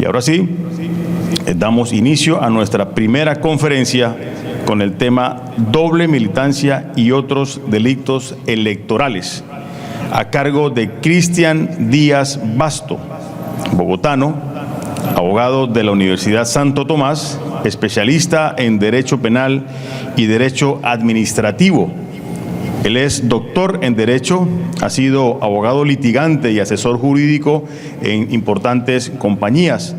Y ahora sí, damos inicio a nuestra primera conferencia con el tema doble militancia y otros delitos electorales, a cargo de Cristian Díaz Basto, bogotano, abogado de la Universidad Santo Tomás, especialista en Derecho Penal y Derecho Administrativo. Él es doctor en Derecho, ha sido abogado litigante y asesor jurídico en importantes compañías.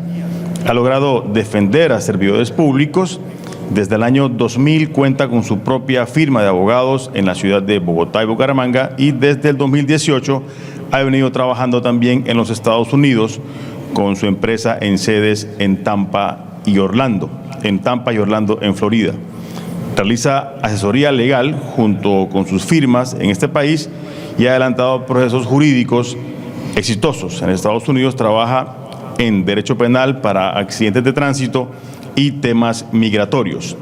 Ha logrado defender a servidores públicos. Desde el año 2000 cuenta con su propia firma de abogados en la ciudad de Bogotá y Bucaramanga, y desde el 2018 ha venido trabajando también en los Estados Unidos con su empresa en sedes en Tampa y Orlando, en Florida. Realiza asesoría legal junto con sus firmas en este país y ha adelantado procesos jurídicos exitosos. En Estados Unidos trabaja en derecho penal para accidentes de tránsito y temas migratorios.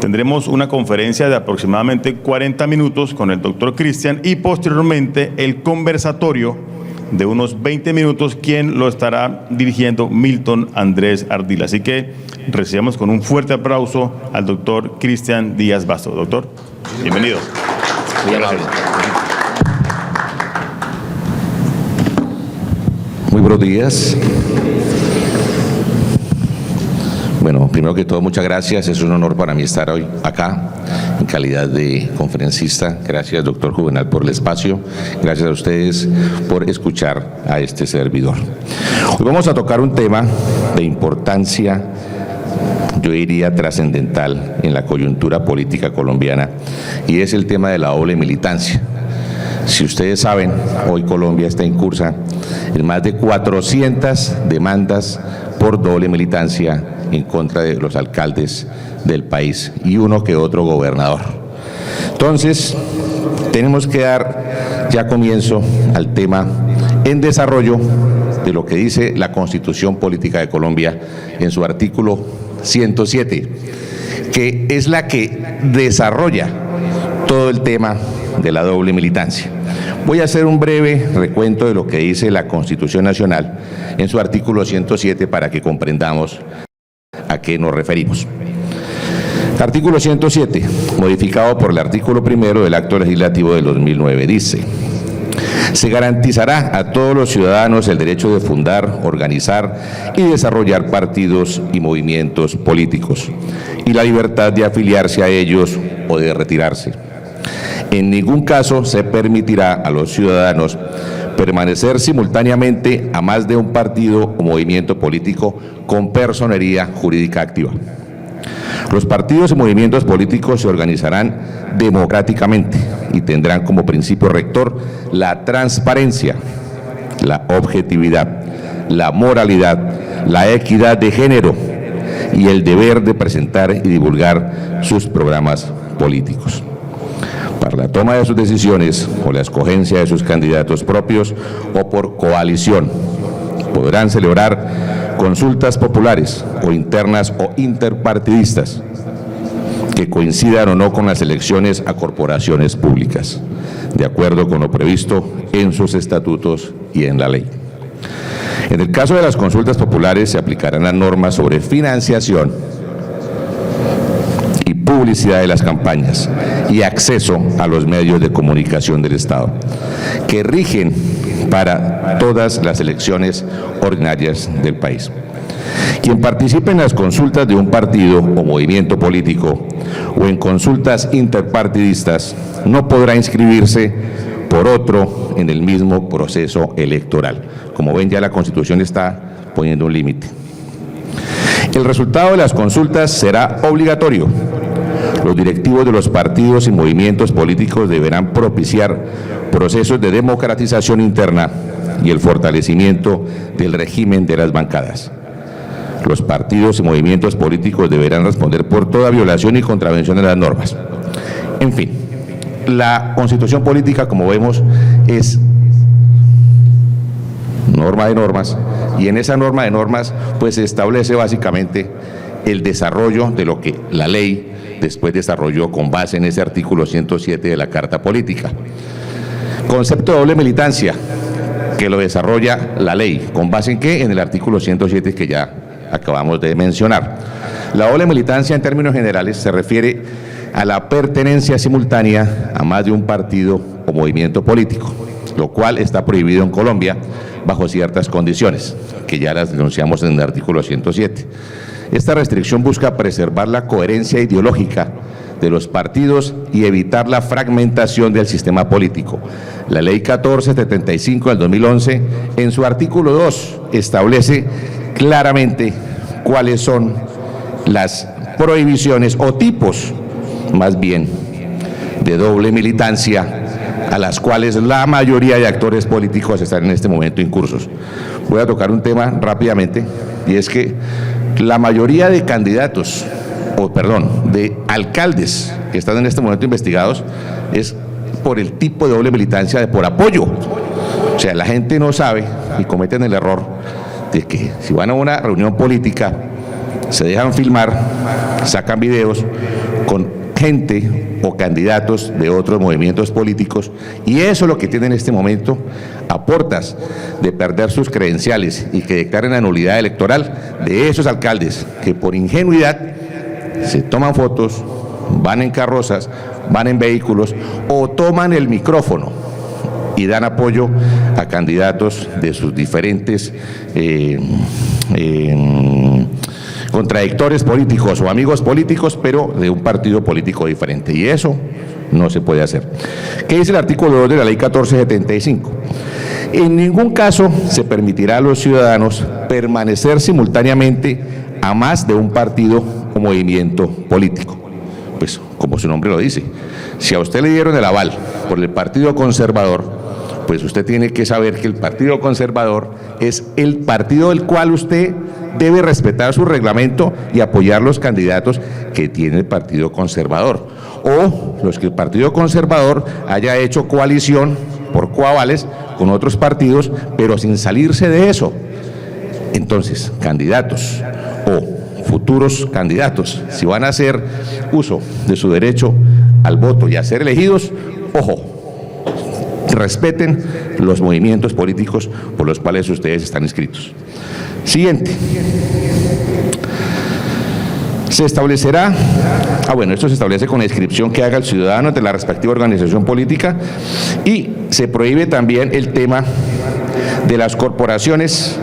Tendremos una conferencia de aproximadamente 40 minutos con el doctor Cristian y posteriormente el conversatorio de unos 20 minutos, quien lo estará dirigiendo Milton Andrés Ardila. Así que recibamos con un fuerte aplauso al doctor Cristian Díaz Basto. Doctor, bienvenido. Muy amable. Muy buenos días. Bueno, primero que todo, muchas gracias. Es un honor para mí estar hoy acá en calidad de conferencista. Gracias, doctor Juvenal, por el espacio. Gracias a ustedes por escuchar a este servidor. Hoy vamos a tocar un tema de importancia, yo diría trascendental, en la coyuntura política colombiana, y es el tema de la doble militancia. Si ustedes saben, hoy Colombia está incursa en más de 400 demandas por doble militancia en contra de los alcaldes del país y uno que otro gobernador. Entonces, tenemos que dar ya comienzo al tema en desarrollo de lo que dice la Constitución Política de Colombia en su artículo 107, que es la que desarrolla todo el tema de la doble militancia. Voy a hacer un breve recuento de lo que dice la Constitución Nacional en su artículo 107 para que comprendamos a qué nos referimos. Artículo 107, modificado por el artículo 1 del Acto Legislativo del 2009, dice: se garantizará a todos los ciudadanos el derecho de fundar, organizar y desarrollar partidos y movimientos políticos, y la libertad de afiliarse a ellos o de retirarse. En ningún caso se permitirá a los ciudadanos permanecer simultáneamente a más de un partido o movimiento político con personería jurídica activa. Los partidos y movimientos políticos se organizarán democráticamente y tendrán como principio rector la transparencia, la objetividad, la moralidad, la equidad de género y el deber de presentar y divulgar sus programas políticos. Para la toma de sus decisiones o la escogencia de sus candidatos propios o por coalición, podrán celebrar consultas populares o internas o interpartidistas que coincidan o no con las elecciones a corporaciones públicas, de acuerdo con lo previsto en sus estatutos y en la ley. En el caso de las consultas populares se aplicarán las normas sobre financiación y publicidad de las campañas y acceso a los medios de comunicación del Estado, que rigen para todas las elecciones ordinarias del país. Quien participe en las consultas de un partido o movimiento político o en consultas interpartidistas no podrá inscribirse por otro en el mismo proceso electoral. Como ven, ya la Constitución está poniendo un límite. El resultado de las consultas será obligatorio. Los directivos de los partidos y movimientos políticos deberán propiciar procesos de democratización interna y el fortalecimiento del régimen de las bancadas. Los partidos y movimientos políticos deberán responder por toda violación y contravención de las normas. En fin, la Constitución Política, como vemos, es norma de normas, y en esa norma de normas pues se establece básicamente el desarrollo de lo que la ley después desarrolló con base en ese artículo 107 de la Carta Política. Concepto de doble militancia. que lo desarrolla la ley. ¿Con base en qué? En el artículo 107 que ya acabamos de mencionar. La doble militancia en términos generales se refiere a la pertenencia simultánea a más de un partido o movimiento político, lo cual está prohibido en Colombia bajo ciertas condiciones, que ya las denunciamos en el artículo 107. Esta restricción busca preservar la coherencia ideológica de los partidos y evitar la fragmentación del sistema político. La Ley 1475 del 2011, en su artículo 2, establece claramente cuáles son las prohibiciones o tipos, más bien, de doble militancia a las cuales la mayoría de actores políticos están en este momento incursos. Voy a tocar un tema rápidamente, y es que la mayoría de candidatos, de alcaldes que están en este momento investigados, es por el tipo de doble militancia de por apoyo. O sea, la gente no sabe y cometen el error de que si van a una reunión política, se dejan filmar, sacan videos con gente o candidatos de otros movimientos políticos, y eso es lo que tiene en este momento a portas de perder sus credenciales y que declaren la nulidad electoral de esos alcaldes que por ingenuidad se toman fotos, van en carrozas, van en vehículos o toman el micrófono y dan apoyo a candidatos de sus diferentes contradictores políticos o amigos políticos, pero de un partido político diferente, y eso no se puede hacer. ¿Qué dice el artículo 2 de la Ley 1475? En ningún caso se permitirá a los ciudadanos permanecer simultáneamente a más de un partido o movimiento político. Pues, como su nombre lo dice, si a usted le dieron el aval por el Partido Conservador, pues usted tiene que saber que el Partido Conservador es el partido del cual usted debe respetar su reglamento y apoyar los candidatos que tiene el Partido Conservador, o los que el Partido Conservador haya hecho coalición por coavales con otros partidos, pero sin salirse de eso. Entonces, candidatos o futuros candidatos, si van a hacer uso de su derecho al voto y a ser elegidos, ojo, respeten los movimientos políticos por los cuales ustedes están inscritos. Siguiente. Se establecerá, esto se establece con la inscripción que haga el ciudadano ante la respectiva organización política, y se prohíbe también el tema de las corporaciones.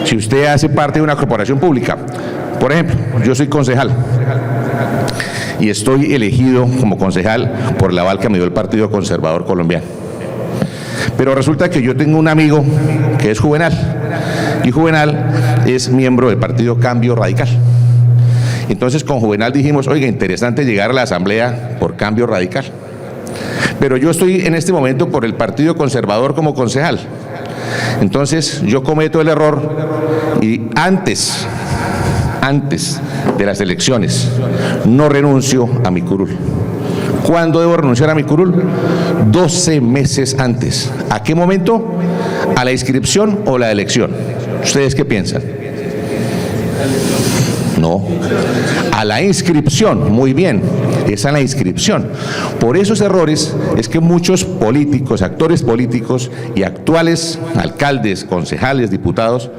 Si usted hace parte de una corporación pública, por ejemplo, yo soy concejal y estoy elegido como concejal por el aval que me dio el Partido Conservador Colombiano, pero resulta que yo tengo un amigo que es Juvenal, y Juvenal es miembro del partido Cambio Radical. Entonces con Juvenal dijimos, oiga, interesante llegar a la asamblea por Cambio Radical, pero yo estoy en este momento por el Partido Conservador como concejal. Entonces yo cometo el error y antes de las elecciones no renuncio a mi curul. ¿Cuándo debo renunciar a mi curul? 12 meses antes. ¿A qué momento? ¿A la inscripción o la elección? ¿Ustedes qué piensan? No, a la inscripción. Muy bien, es a la inscripción. Por esos errores es que muchos políticos, actores políticos y actuales alcaldes, concejales, diputados,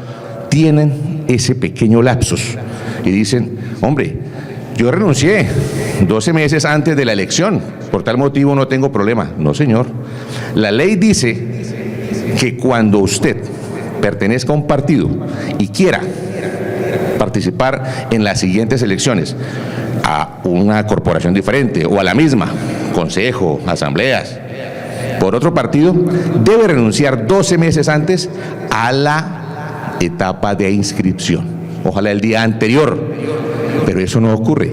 tienen ese pequeño lapsus y dicen, hombre, yo renuncié 12 meses antes de la elección, por tal motivo no tengo problema. No, señor. La ley dice que cuando usted pertenezca a un partido y quiera participar en las siguientes elecciones, a una corporación diferente o a la misma, consejo, asambleas, por otro partido, debe renunciar 12 meses antes a la etapa de inscripción. Ojalá el día anterior, pero eso no ocurre.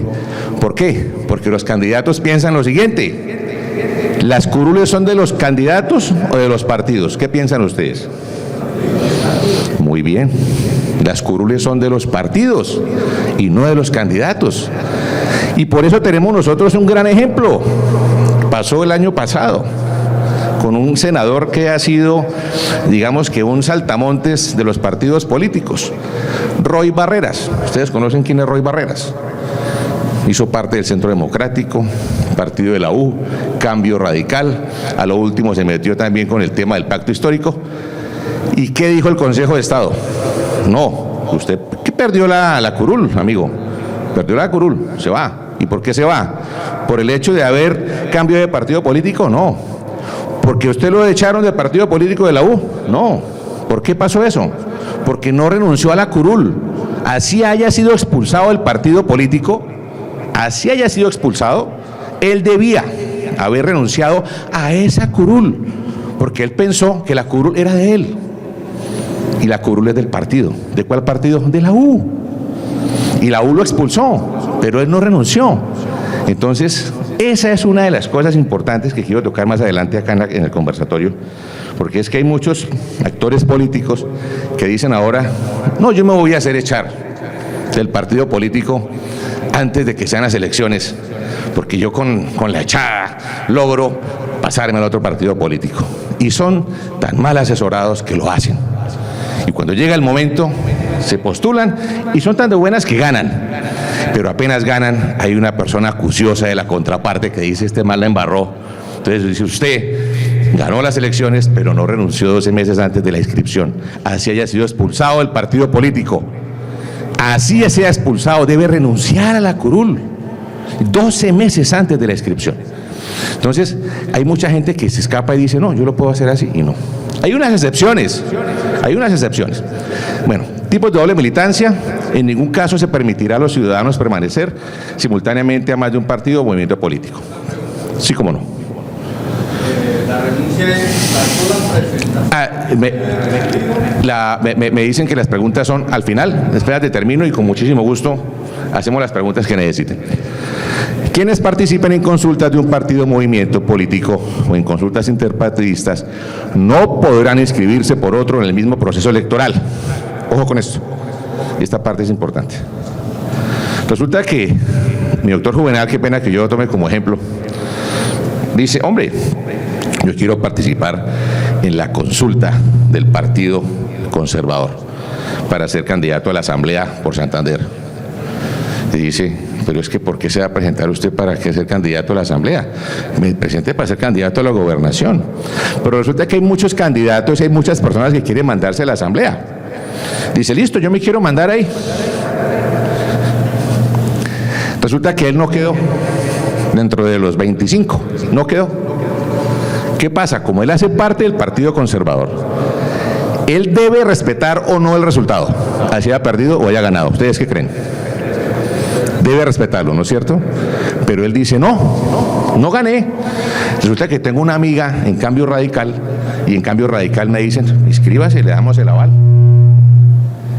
¿Por qué? Porque los candidatos piensan lo siguiente: ¿las curules son de los candidatos o de los partidos? ¿Qué piensan ustedes? Muy bien, las curules son de los partidos y no de los candidatos. Y por eso tenemos nosotros un gran ejemplo. Pasó el año pasado con un senador que ha sido, digamos que un saltamontes de los partidos políticos, Roy Barreras. Ustedes conocen quién es Roy Barreras. Hizo parte del Centro Democrático, partido de la U, Cambio Radical. A lo último se metió también con el tema del pacto histórico. ¿Y qué dijo el Consejo de Estado? No, usted que perdió la curul, amigo. Perdió la curul, se va. ¿Y por qué se va? ¿Por el hecho de haber cambio de partido político? No. ¿Porque usted lo echaron del partido político de la U? No. ¿Por qué pasó eso? Porque no renunció a la curul. Así haya sido expulsado del partido político, así haya sido expulsado, él debía haber renunciado a esa curul, porque él pensó que la curul era de él. Y la curul es del partido. ¿De cuál partido? De la U. Y la U lo expulsó, pero él no renunció. Entonces, esa es una de las cosas importantes que quiero tocar más adelante acá en el conversatorio, porque es que hay muchos actores políticos que dicen ahora, no, yo me voy a hacer echar del partido político antes de que sean las elecciones, porque yo con la echada logro pasarme al otro partido político. Y son tan mal asesorados que lo hacen. Y cuando llega el momento, se postulan y son tan de buenas que ganan. Pero apenas ganan, hay una persona acuciosa de la contraparte que dice, este mal la embarró. Entonces dice, usted ganó las elecciones, pero no renunció 12 meses antes de la inscripción. Así haya sido expulsado del partido político. Así sea expulsado, debe renunciar a la curul 12 meses antes de la inscripción. Entonces, hay mucha gente que se escapa y dice, no, yo lo puedo hacer así, y no. Hay unas excepciones. Bueno, tipos de doble militancia. En ningún caso se permitirá a los ciudadanos permanecer simultáneamente a más de un partido o movimiento político. Sí, como no. La renuncia es me dicen que las preguntas son al final. Espérate, termino y con muchísimo gusto hacemos las preguntas que necesiten. Quienes participen en consultas de un partido o movimiento político o en consultas interpartidistas no podrán inscribirse por otro en el mismo proceso electoral. Ojo con esto. Esta parte es importante. Resulta que mi doctor Juvenal, qué pena que yo lo tome como ejemplo, dice, hombre, yo quiero participar en la consulta del Partido Conservador para ser candidato a la Asamblea por Santander. Y dice, pero es que ¿por qué se va a presentar usted para ser candidato a la Asamblea? Me presenté para ser candidato a la gobernación. Pero resulta que hay muchos candidatos y hay muchas personas que quieren mandarse a la Asamblea. Dice, listo, yo me quiero mandar ahí. Resulta que él no quedó dentro de los 25, no quedó. ¿Qué pasa? Como él hace parte del Partido Conservador, él debe respetar o no el resultado, así haya perdido o haya ganado. ¿Ustedes qué creen? Debe respetarlo, ¿no es cierto? Pero él dice, no gané. Resulta que tengo una amiga en Cambio Radical, y en Cambio Radical me dicen, inscríbase, le damos el aval.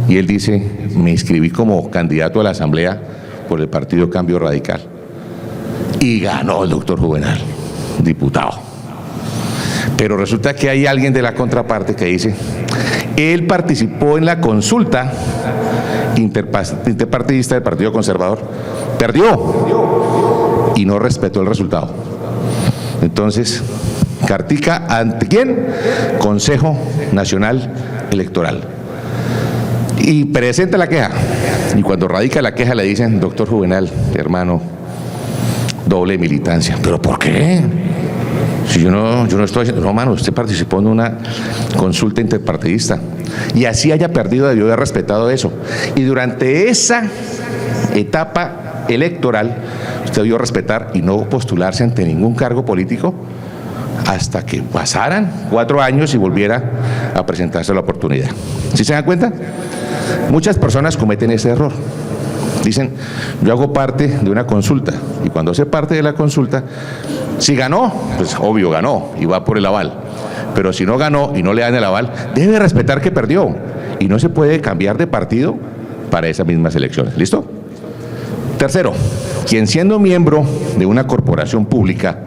Y él dice, me inscribí como candidato a la Asamblea por el partido Cambio Radical. Y ganó el doctor Juvenal, diputado. Pero resulta que hay alguien de la contraparte que dice, él participó en la consulta interpartidista del Partido Conservador, perdió y no respetó el resultado. Entonces, cartica ante ¿quién? Consejo Nacional Electoral. Y presenta la queja. Y cuando radica la queja le dicen, doctor Juvenal, hermano, doble militancia. ¿Pero por qué? Si yo no estoy haciendo, no, mano, usted participó en una consulta interpartidista y así haya perdido, debió haber respetado eso. Y durante esa etapa electoral, usted debió respetar y no postularse ante ningún cargo político hasta que pasaran 4 años y volviera a presentarse la oportunidad. ¿Sí se dan cuenta? Muchas personas cometen ese error. Dicen, yo hago parte de una consulta, y cuando hace parte de la consulta, si ganó, pues obvio ganó y va por el aval, pero si no ganó y no le dan el aval, debe respetar que perdió y no se puede cambiar de partido para esas mismas elecciones. ¿Listo? Tercero, quien siendo miembro de una corporación pública,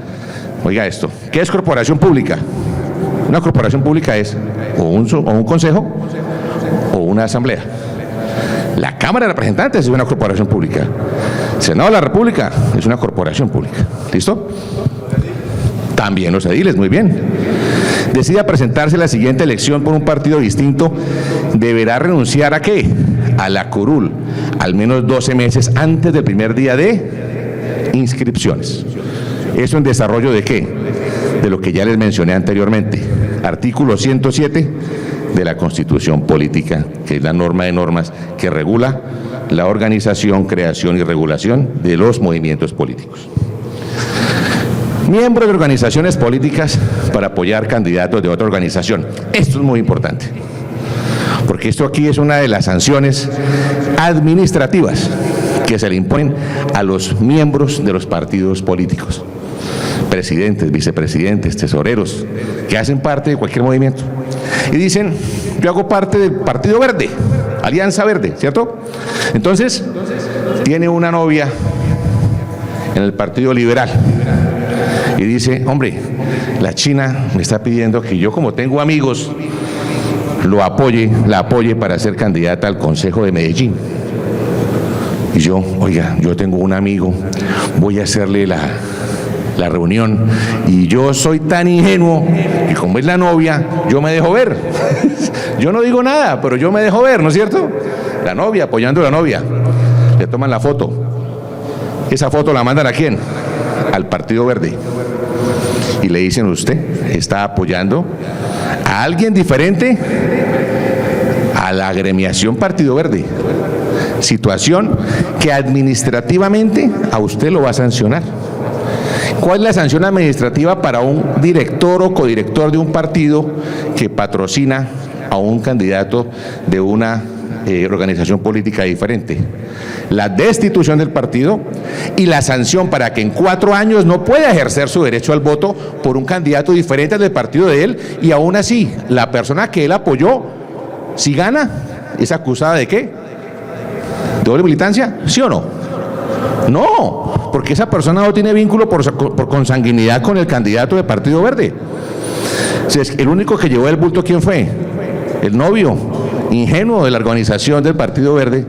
oiga esto, ¿qué es corporación pública? Una corporación pública es o un consejo o una asamblea. La Cámara de Representantes es una corporación pública. El Senado de la República es una corporación pública. ¿Listo? También los ediles, muy bien. Decida presentarse a la siguiente elección por un partido distinto, deberá renunciar ¿a qué? A la curul, al menos 12 meses antes del primer día de inscripciones. ¿Eso en desarrollo de qué? De lo que ya les mencioné anteriormente. Artículo 107 de la Constitución Política, que es la norma de normas que regula la organización, creación y regulación de los movimientos políticos. Miembros de organizaciones políticas para apoyar candidatos de otra organización. Esto es muy importante, porque esto aquí es una de las sanciones administrativas que se le imponen a los miembros de los partidos políticos, presidentes, vicepresidentes, tesoreros, que hacen parte de cualquier movimiento. Y dicen, yo hago parte del Partido Verde, Alianza Verde, ¿cierto? Entonces, tiene una novia en el Partido Liberal y dice, hombre, la China me está pidiendo que yo, como tengo amigos, la apoye para ser candidata al Consejo de Medellín. Y yo, oiga, yo tengo un amigo, voy a hacerle la reunión, y yo soy tan ingenuo que como es la novia, yo me dejo ver. Yo no digo nada, pero yo me dejo ver, ¿no es cierto? La novia, apoyando a la novia. Le toman la foto. Esa foto la mandan ¿a quién? Al Partido Verde. Y le dicen, usted está apoyando a alguien diferente a la agremiación Partido Verde. Situación que administrativamente a usted lo va a sancionar. ¿Cuál es la sanción administrativa para un director o codirector de un partido que patrocina a un candidato de una organización política diferente? La destitución del partido y la sanción para que en 4 años no pueda ejercer su derecho al voto por un candidato diferente al del partido de él, y aún así la persona que él apoyó, si gana, es acusada ¿de qué? ¿De doble militancia? ¿Sí o no? No, porque esa persona no tiene vínculo por consanguinidad con el candidato del Partido Verde. O sea, el único que llevó el bulto, ¿quién fue? El novio ingenuo de la organización del Partido Verde,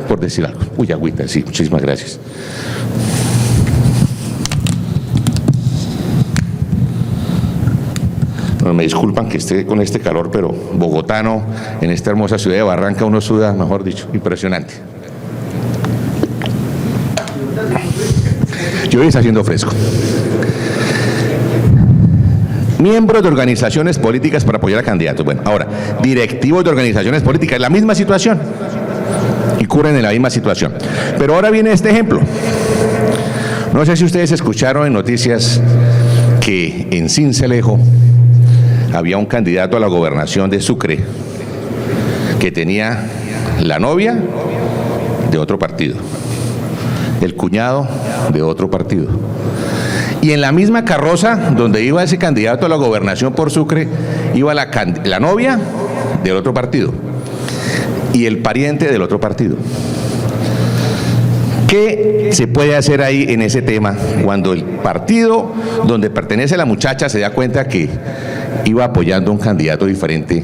por decir algo. Uy, agüita, sí, muchísimas gracias. Bueno, me disculpan que esté con este calor, pero bogotano, en esta hermosa ciudad de Barranca, uno suda, mejor dicho, impresionante. Yo hoy está haciendo fresco. Miembros de organizaciones políticas para apoyar a candidatos. Bueno, ahora, directivos de organizaciones políticas, la misma situación. Y cubren en la misma situación. Pero ahora viene este ejemplo. No sé si ustedes escucharon en noticias que en Sincelejo había un candidato a la gobernación de Sucre que tenía la novia de otro partido, el cuñado de otro partido. Y en la misma carroza donde iba ese candidato a la gobernación por Sucre, iba la novia del otro partido y el pariente del otro partido. ¿Qué se puede hacer ahí en ese tema cuando el partido donde pertenece la muchacha se da cuenta que iba apoyando a un candidato diferente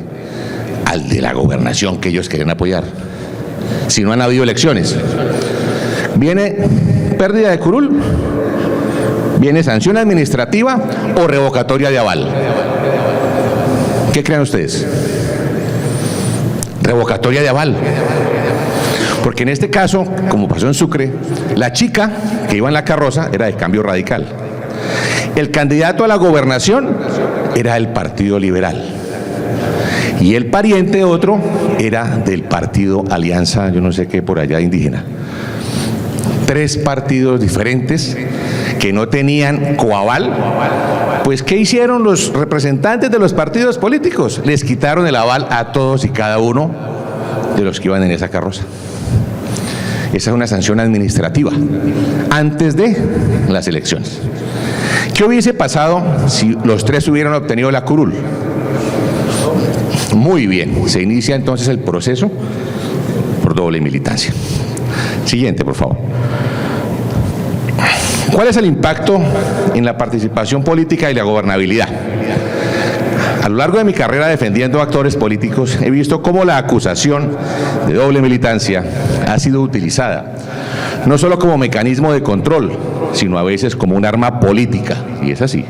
al de la gobernación que ellos querían apoyar? Si no han habido elecciones, viene pérdida de curul, viene sanción administrativa o revocatoria de aval. ¿Qué creen ustedes? Revocatoria de aval. Porque en este caso, como pasó en Sucre, la chica que iba en la carroza era de Cambio Radical. El candidato a la gobernación era del Partido Liberal. Y el pariente otro era del Partido Alianza, yo no sé qué, por allá indígena. 3 partidos diferentes que no tenían coaval. Pues, ¿qué hicieron los representantes de los partidos políticos? Les quitaron el aval a todos y cada uno de los que iban en esa carroza. Esa es una sanción administrativa antes de las elecciones. ¿Qué hubiese pasado si los 3 hubieran obtenido la curul? Muy bien, se inicia entonces el proceso por doble militancia. Siguiente, por favor. ¿Cuál es el impacto en la participación política y la gobernabilidad? A lo largo de mi carrera defendiendo actores políticos, he visto cómo la acusación de doble militancia ha sido utilizada, no solo como mecanismo de control, sino a veces como un arma política, y es así,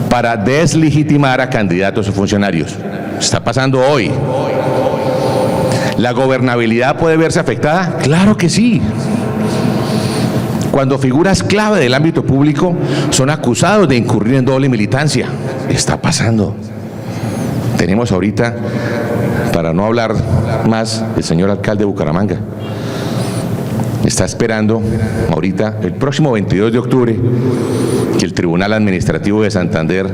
para deslegitimar a candidatos o funcionarios. Está pasando hoy. ¿La gobernabilidad puede verse afectada? Claro que sí. Cuando figuras clave del ámbito público son acusados de incurrir en doble militancia. Está pasando. Tenemos ahorita, para no hablar más, el señor alcalde de Bucaramanga. Está esperando ahorita, el próximo 22 de octubre, que el Tribunal Administrativo de Santander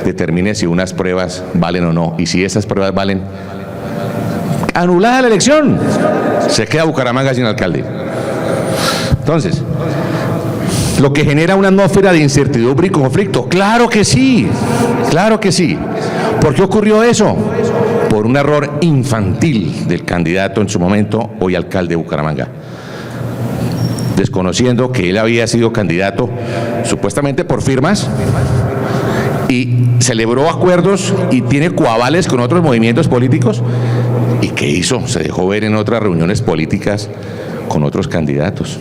determine si unas pruebas valen o no. Y si esas pruebas valen, anulada la elección. Se queda Bucaramanga sin alcalde. Entonces, lo que genera una atmósfera de incertidumbre y conflicto. Claro que sí, claro que sí. ¿Por qué ocurrió eso? Por un error infantil del candidato en su momento, hoy alcalde de Bucaramanga. Desconociendo que él había sido candidato supuestamente por firmas y celebró acuerdos y tiene coavales con otros movimientos políticos. ¿Y qué hizo? Se dejó ver en otras reuniones políticas con otros candidatos.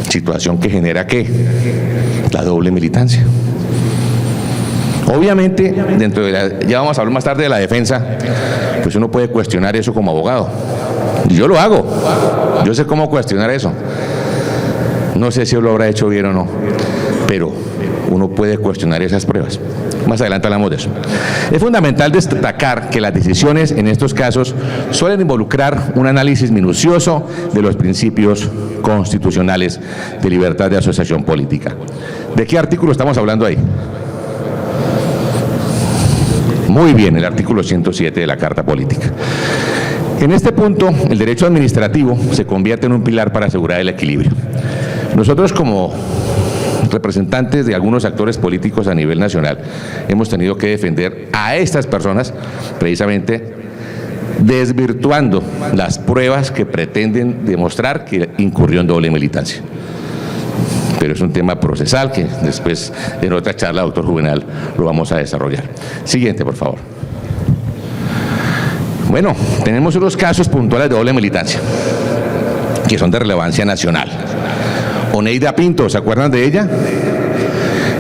Situación que genera ¿qué? La doble militancia. Obviamente, dentro de ya vamos a hablar más tarde de la defensa, pues uno puede cuestionar eso como abogado. Yo lo hago, yo sé cómo cuestionar eso. No sé si lo habrá hecho bien o no, pero uno puede cuestionar esas pruebas. Más adelante hablamos de eso. Es fundamental destacar que las decisiones en estos casos suelen involucrar un análisis minucioso de los principios constitucionales de libertad de asociación política. ¿De qué artículo estamos hablando ahí? Muy bien, el artículo 107 de la Carta Política. En este punto, el derecho administrativo se convierte en un pilar para asegurar el equilibrio. Nosotros, como representantes de algunos actores políticos a nivel nacional, hemos tenido que defender a estas personas precisamente desvirtuando las pruebas que pretenden demostrar que incurrió en doble militancia. Pero es un tema procesal que después en otra charla, doctor Juvenal, lo vamos a desarrollar. Siguiente, por favor. Bueno, tenemos unos casos puntuales de doble militancia que son de relevancia nacional. Oneida Pinto, ¿se acuerdan de ella?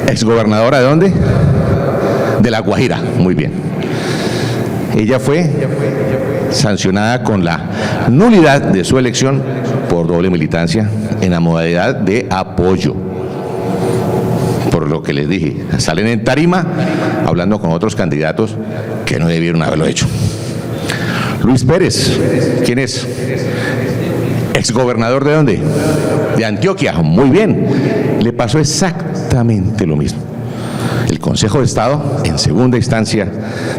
Exgobernadora ¿de dónde? De La Guajira, muy bien. Ella fue sancionada con la nulidad de su elección por doble militancia en la modalidad de apoyo. Por lo que les dije, salen en tarima hablando con otros candidatos que no debieron haberlo hecho. Luis Pérez, ¿quién es? Exgobernador ¿de dónde? De Antioquia, muy bien. Le pasó exactamente lo mismo. El Consejo de Estado, en segunda instancia,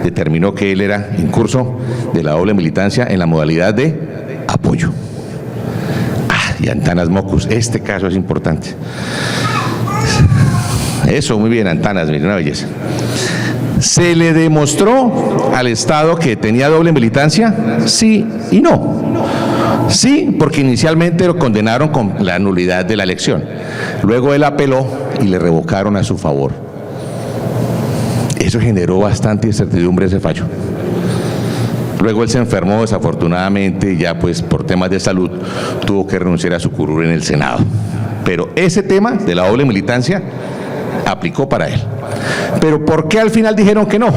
determinó que él era incurso de la doble militancia en la modalidad de apoyo. Y Antanas Mocus, este caso es importante. Eso, muy bien, Antanas, mire, una belleza. ¿Se le demostró al Estado que tenía doble militancia? Sí y no. Sí, porque inicialmente lo condenaron con la nulidad de la elección. Luego él apeló y le revocaron a su favor. Eso generó bastante incertidumbre ese fallo. Luego él se enfermó desafortunadamente y ya pues por temas de salud tuvo que renunciar a su curul en el Senado. Pero ese tema de la doble militancia aplicó para él. Pero ¿por qué al final dijeron que no?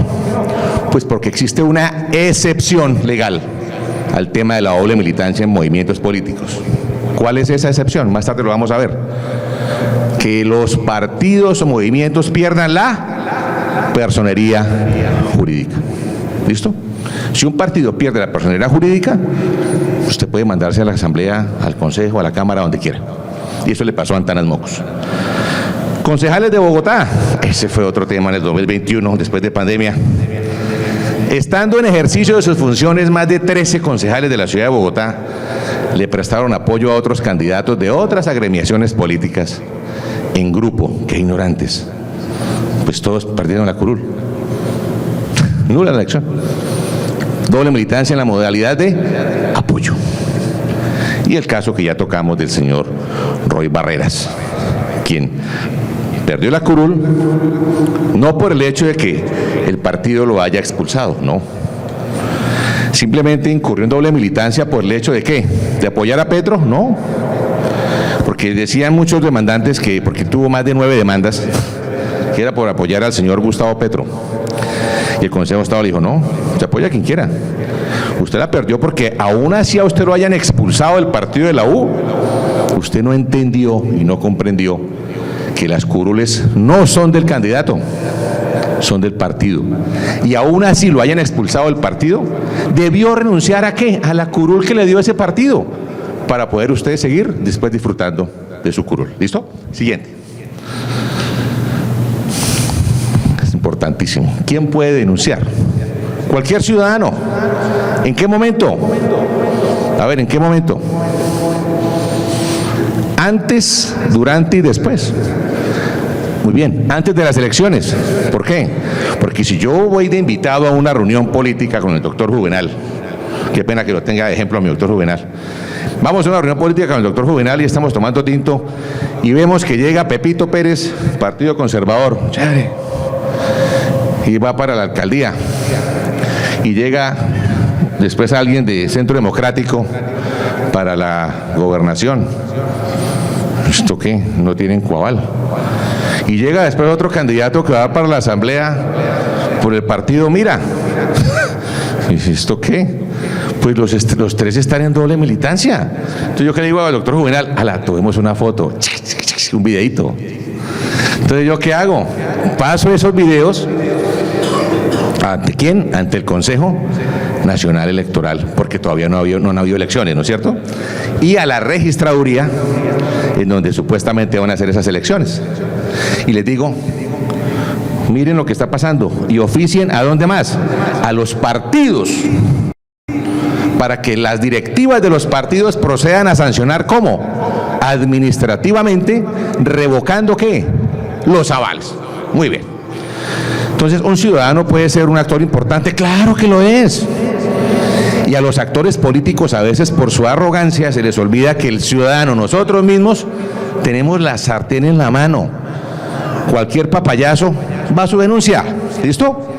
Pues porque existe una excepción legal al tema de la doble militancia en movimientos políticos. ¿Cuál es esa excepción? Más tarde lo vamos a ver. Que los partidos o movimientos pierdan la personería jurídica. ¿Listo? Si un partido pierde la personería jurídica, usted puede mandarse a la Asamblea, al Consejo, a la Cámara, donde quiera. Y eso le pasó a Antanas Mocus. Concejales de Bogotá, ese fue otro tema en el 2021, después de pandemia. Estando en ejercicio de sus funciones, más de 13 concejales de la ciudad de Bogotá le prestaron apoyo a otros candidatos de otras agremiaciones políticas en grupo. ¡Qué ignorantes! Pues todos perdieron la curul. Nula la elección. Doble militancia en la modalidad de apoyo. Y el caso que ya tocamos del señor Roy Barreras, quien perdió la curul no por el hecho de que el partido lo haya expulsado, no. Simplemente incurrió en doble militancia por el hecho de ¿qué? ¿De apoyar a Petro? No. Porque decían muchos demandantes que, porque tuvo más de 9 demandas, que era por apoyar al señor Gustavo Petro. Y el Consejo de Estado le dijo, no, se apoya a quien quiera. Usted la perdió porque aún así a usted lo hayan expulsado del partido de la U, usted no entendió y no comprendió que las curules no son del candidato, son del partido. Y aún así lo hayan expulsado del partido, debió renunciar ¿a qué? A la curul que le dio ese partido, para poder usted seguir después disfrutando de su curul. ¿Listo? Siguiente. Es importantísimo. ¿Quién puede denunciar? Cualquier ciudadano. ¿En qué momento? A ver, ¿en qué momento? Antes, durante y después. Muy bien, antes de las elecciones. ¿Por qué? Porque si yo voy de invitado a una reunión política con el doctor Juvenal, qué pena que lo tenga de ejemplo a mi doctor Juvenal. Vamos a una reunión política con el doctor Juvenal y estamos tomando tinto y vemos que llega Pepito Pérez, Partido Conservador, chévere, y va para la alcaldía. Y llega después alguien de Centro Democrático para la gobernación. ¿Esto qué? No tienen coaval. Y llega después otro candidato que va para la asamblea por el partido Mira. ¿Y esto qué? Pues los tres están en doble militancia. Entonces yo que le digo al doctor Juvenal, tomemos una foto, un videito. Entonces yo ¿qué hago? Paso esos videos. ¿Ante quién? Ante el Consejo Nacional Electoral, porque todavía no han habido elecciones, ¿no es cierto? Y a la registraduría, en donde supuestamente van a hacer esas elecciones. Y les digo, miren lo que está pasando, y oficien ¿a dónde más? A los partidos, para que las directivas de los partidos procedan a sancionar, ¿cómo? Administrativamente, revocando ¿qué? Los avales. Muy bien. Entonces, ¿un ciudadano puede ser un actor importante? ¡Claro que lo es! Y a los actores políticos a veces por su arrogancia se les olvida que el ciudadano, nosotros mismos, tenemos la sartén en la mano. Cualquier papayazo va a su denuncia. ¿Listo?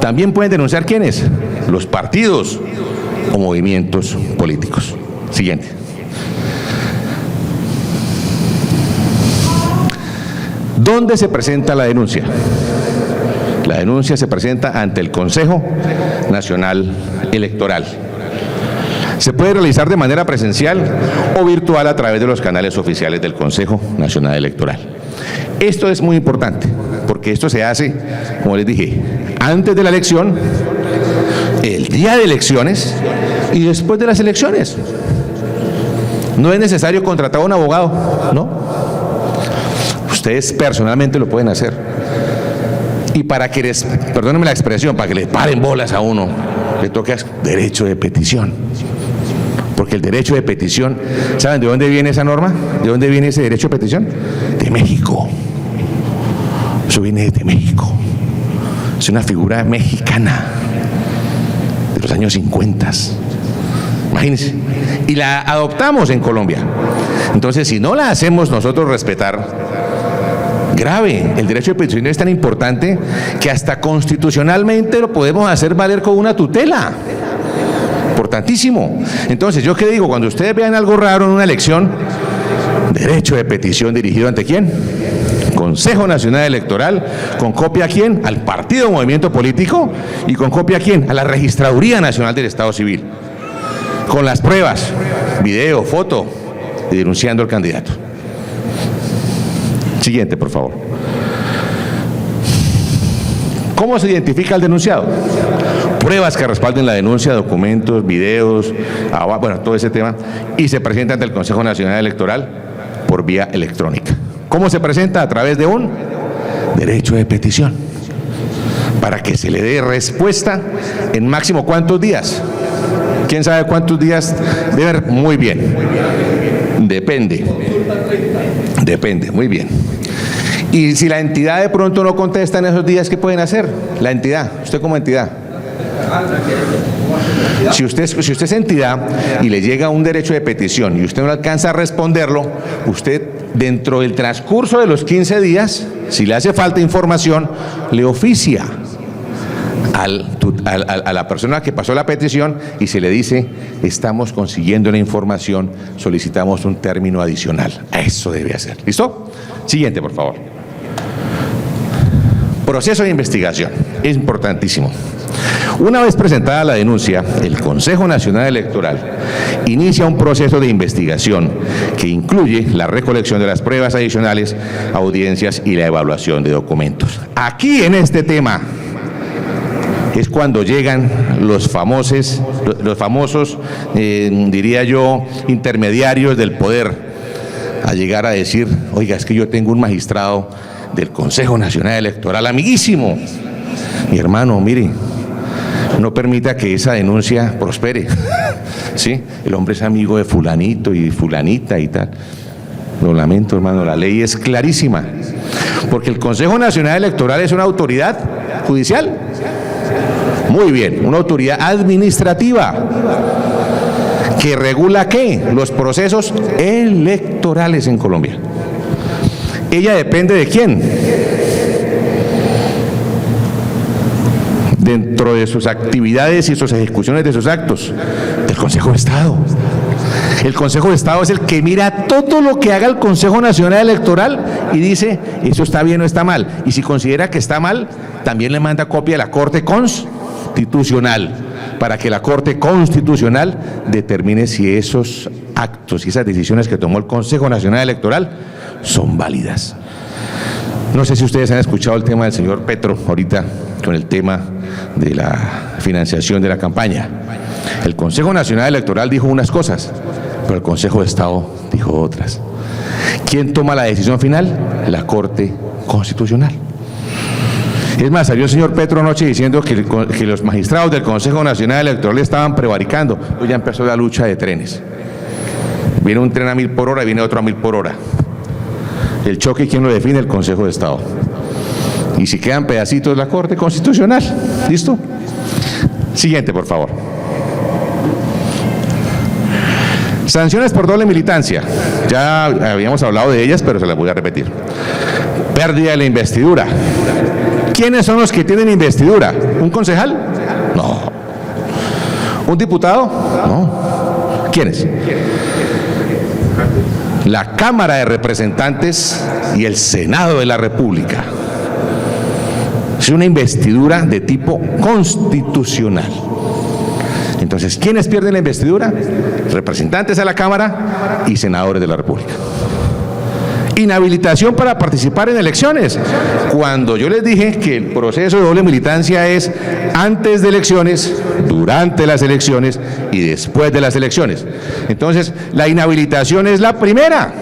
También pueden denunciar ¿quiénes? Los partidos o movimientos políticos. Siguiente. ¿Dónde se presenta la denuncia? La denuncia se presenta ante el Consejo Nacional Electoral. Se puede realizar de manera presencial o virtual a través de los canales oficiales del Consejo Nacional Electoral. Esto es muy importante, porque esto se hace, como les dije, antes de la elección, el día de elecciones y después de las elecciones. No es necesario contratar a un abogado, ¿no? Ustedes personalmente lo pueden hacer. Y para que les, perdónenme la expresión, para que les paren bolas a uno, le toca derecho de petición. Porque el derecho de petición, ¿saben de dónde viene esa norma? ¿De dónde viene ese derecho de petición? De México. Eso viene de México. Es una figura mexicana de los años 50. Imagínense. Y la adoptamos en Colombia. Entonces, si no la hacemos nosotros respetar, grave, el derecho de petición es tan importante que hasta constitucionalmente lo podemos hacer valer con una tutela. Importantísimo. Entonces, ¿yo qué digo? Cuando ustedes vean algo raro en una elección, derecho de petición dirigido ¿ante quién? Consejo Nacional Electoral, ¿con copia a quién? Al partido o movimiento político, y con copia a quién? A la Registraduría Nacional del Estado Civil. Con las pruebas, video, foto, y denunciando al candidato. Siguiente, por favor. ¿Cómo se identifica al denunciado? Pruebas que respalden la denuncia, documentos, videos, bueno, todo ese tema, y se presenta ante el Consejo Nacional Electoral por vía electrónica. ¿Cómo se presenta? A través de un derecho de petición, para que se le dé respuesta en máximo ¿cuántos días? ¿Quién sabe cuántos días debe? Muy bien. Depende. Depende, muy bien. Y si la entidad de pronto no contesta en esos días, ¿qué pueden hacer? La entidad, usted como entidad. Si usted es entidad y le llega un derecho de petición y usted no alcanza a responderlo, usted dentro del transcurso de los 15 días, si le hace falta información, le oficia a la persona que pasó la petición y se le dice: estamos consiguiendo la información, solicitamos un término adicional. Eso debe hacer. ¿Listo? Siguiente, por favor. Proceso de investigación. Es importantísimo. Una vez presentada la denuncia, el Consejo Nacional Electoral inicia un proceso de investigación que incluye la recolección de las pruebas adicionales, audiencias y la evaluación de documentos. Aquí en este tema es cuando llegan los famosos, diría yo, intermediarios del poder a llegar a decir, oiga, es que yo tengo un magistrado del Consejo Nacional Electoral, amiguísimo. Mi hermano, mire, no permita que esa denuncia prospere. ¿Sí? El hombre es amigo de fulanito y fulanita y tal. Lo lamento, hermano, la ley es clarísima. Porque el Consejo Nacional Electoral es una autoridad judicial. Muy bien, una autoridad administrativa que regula ¿qué? Los procesos electorales en Colombia. ¿Ella depende de quién? Dentro de sus actividades y sus ejecuciones de sus actos, del Consejo de Estado. El Consejo de Estado es el que mira todo lo que haga el Consejo Nacional Electoral y dice, eso está bien o está mal. Y si considera que está mal, también le manda copia a la Corte Constitucional, para que la Corte Constitucional determine si esos actos y esas decisiones que tomó el Consejo Nacional Electoral son válidas. No sé si ustedes han escuchado el tema del señor Petro ahorita con el tema de la financiación de la campaña. El Consejo Nacional Electoral dijo unas cosas, pero el Consejo de Estado dijo otras. ¿Quién toma la decisión final? La Corte Constitucional. Es más, salió el señor Petro anoche diciendo que los magistrados del Consejo Nacional Electoral estaban prevaricando. Pues ya empezó la lucha de trenes. Viene un tren a 1000 por hora y viene otro a 1000 por hora. El choque, ¿quién lo define? El Consejo de Estado. Y si quedan pedacitos, la Corte Constitucional. ¿Listo? Siguiente, por favor. Sanciones por doble militancia. Ya habíamos hablado de ellas, pero se las voy a repetir. Pérdida de la investidura. ¿Quiénes son los que tienen investidura? ¿Un concejal? No. ¿Un diputado? No. ¿Quiénes? La Cámara de Representantes y el Senado de la República. Es una investidura de tipo constitucional. Entonces, ¿quiénes pierden la investidura? Representantes a la Cámara y senadores de la República. Inhabilitación para participar en elecciones. Cuando yo les dije que el proceso de doble militancia es antes de elecciones, durante las elecciones y después de las elecciones. Entonces, la inhabilitación es la primera,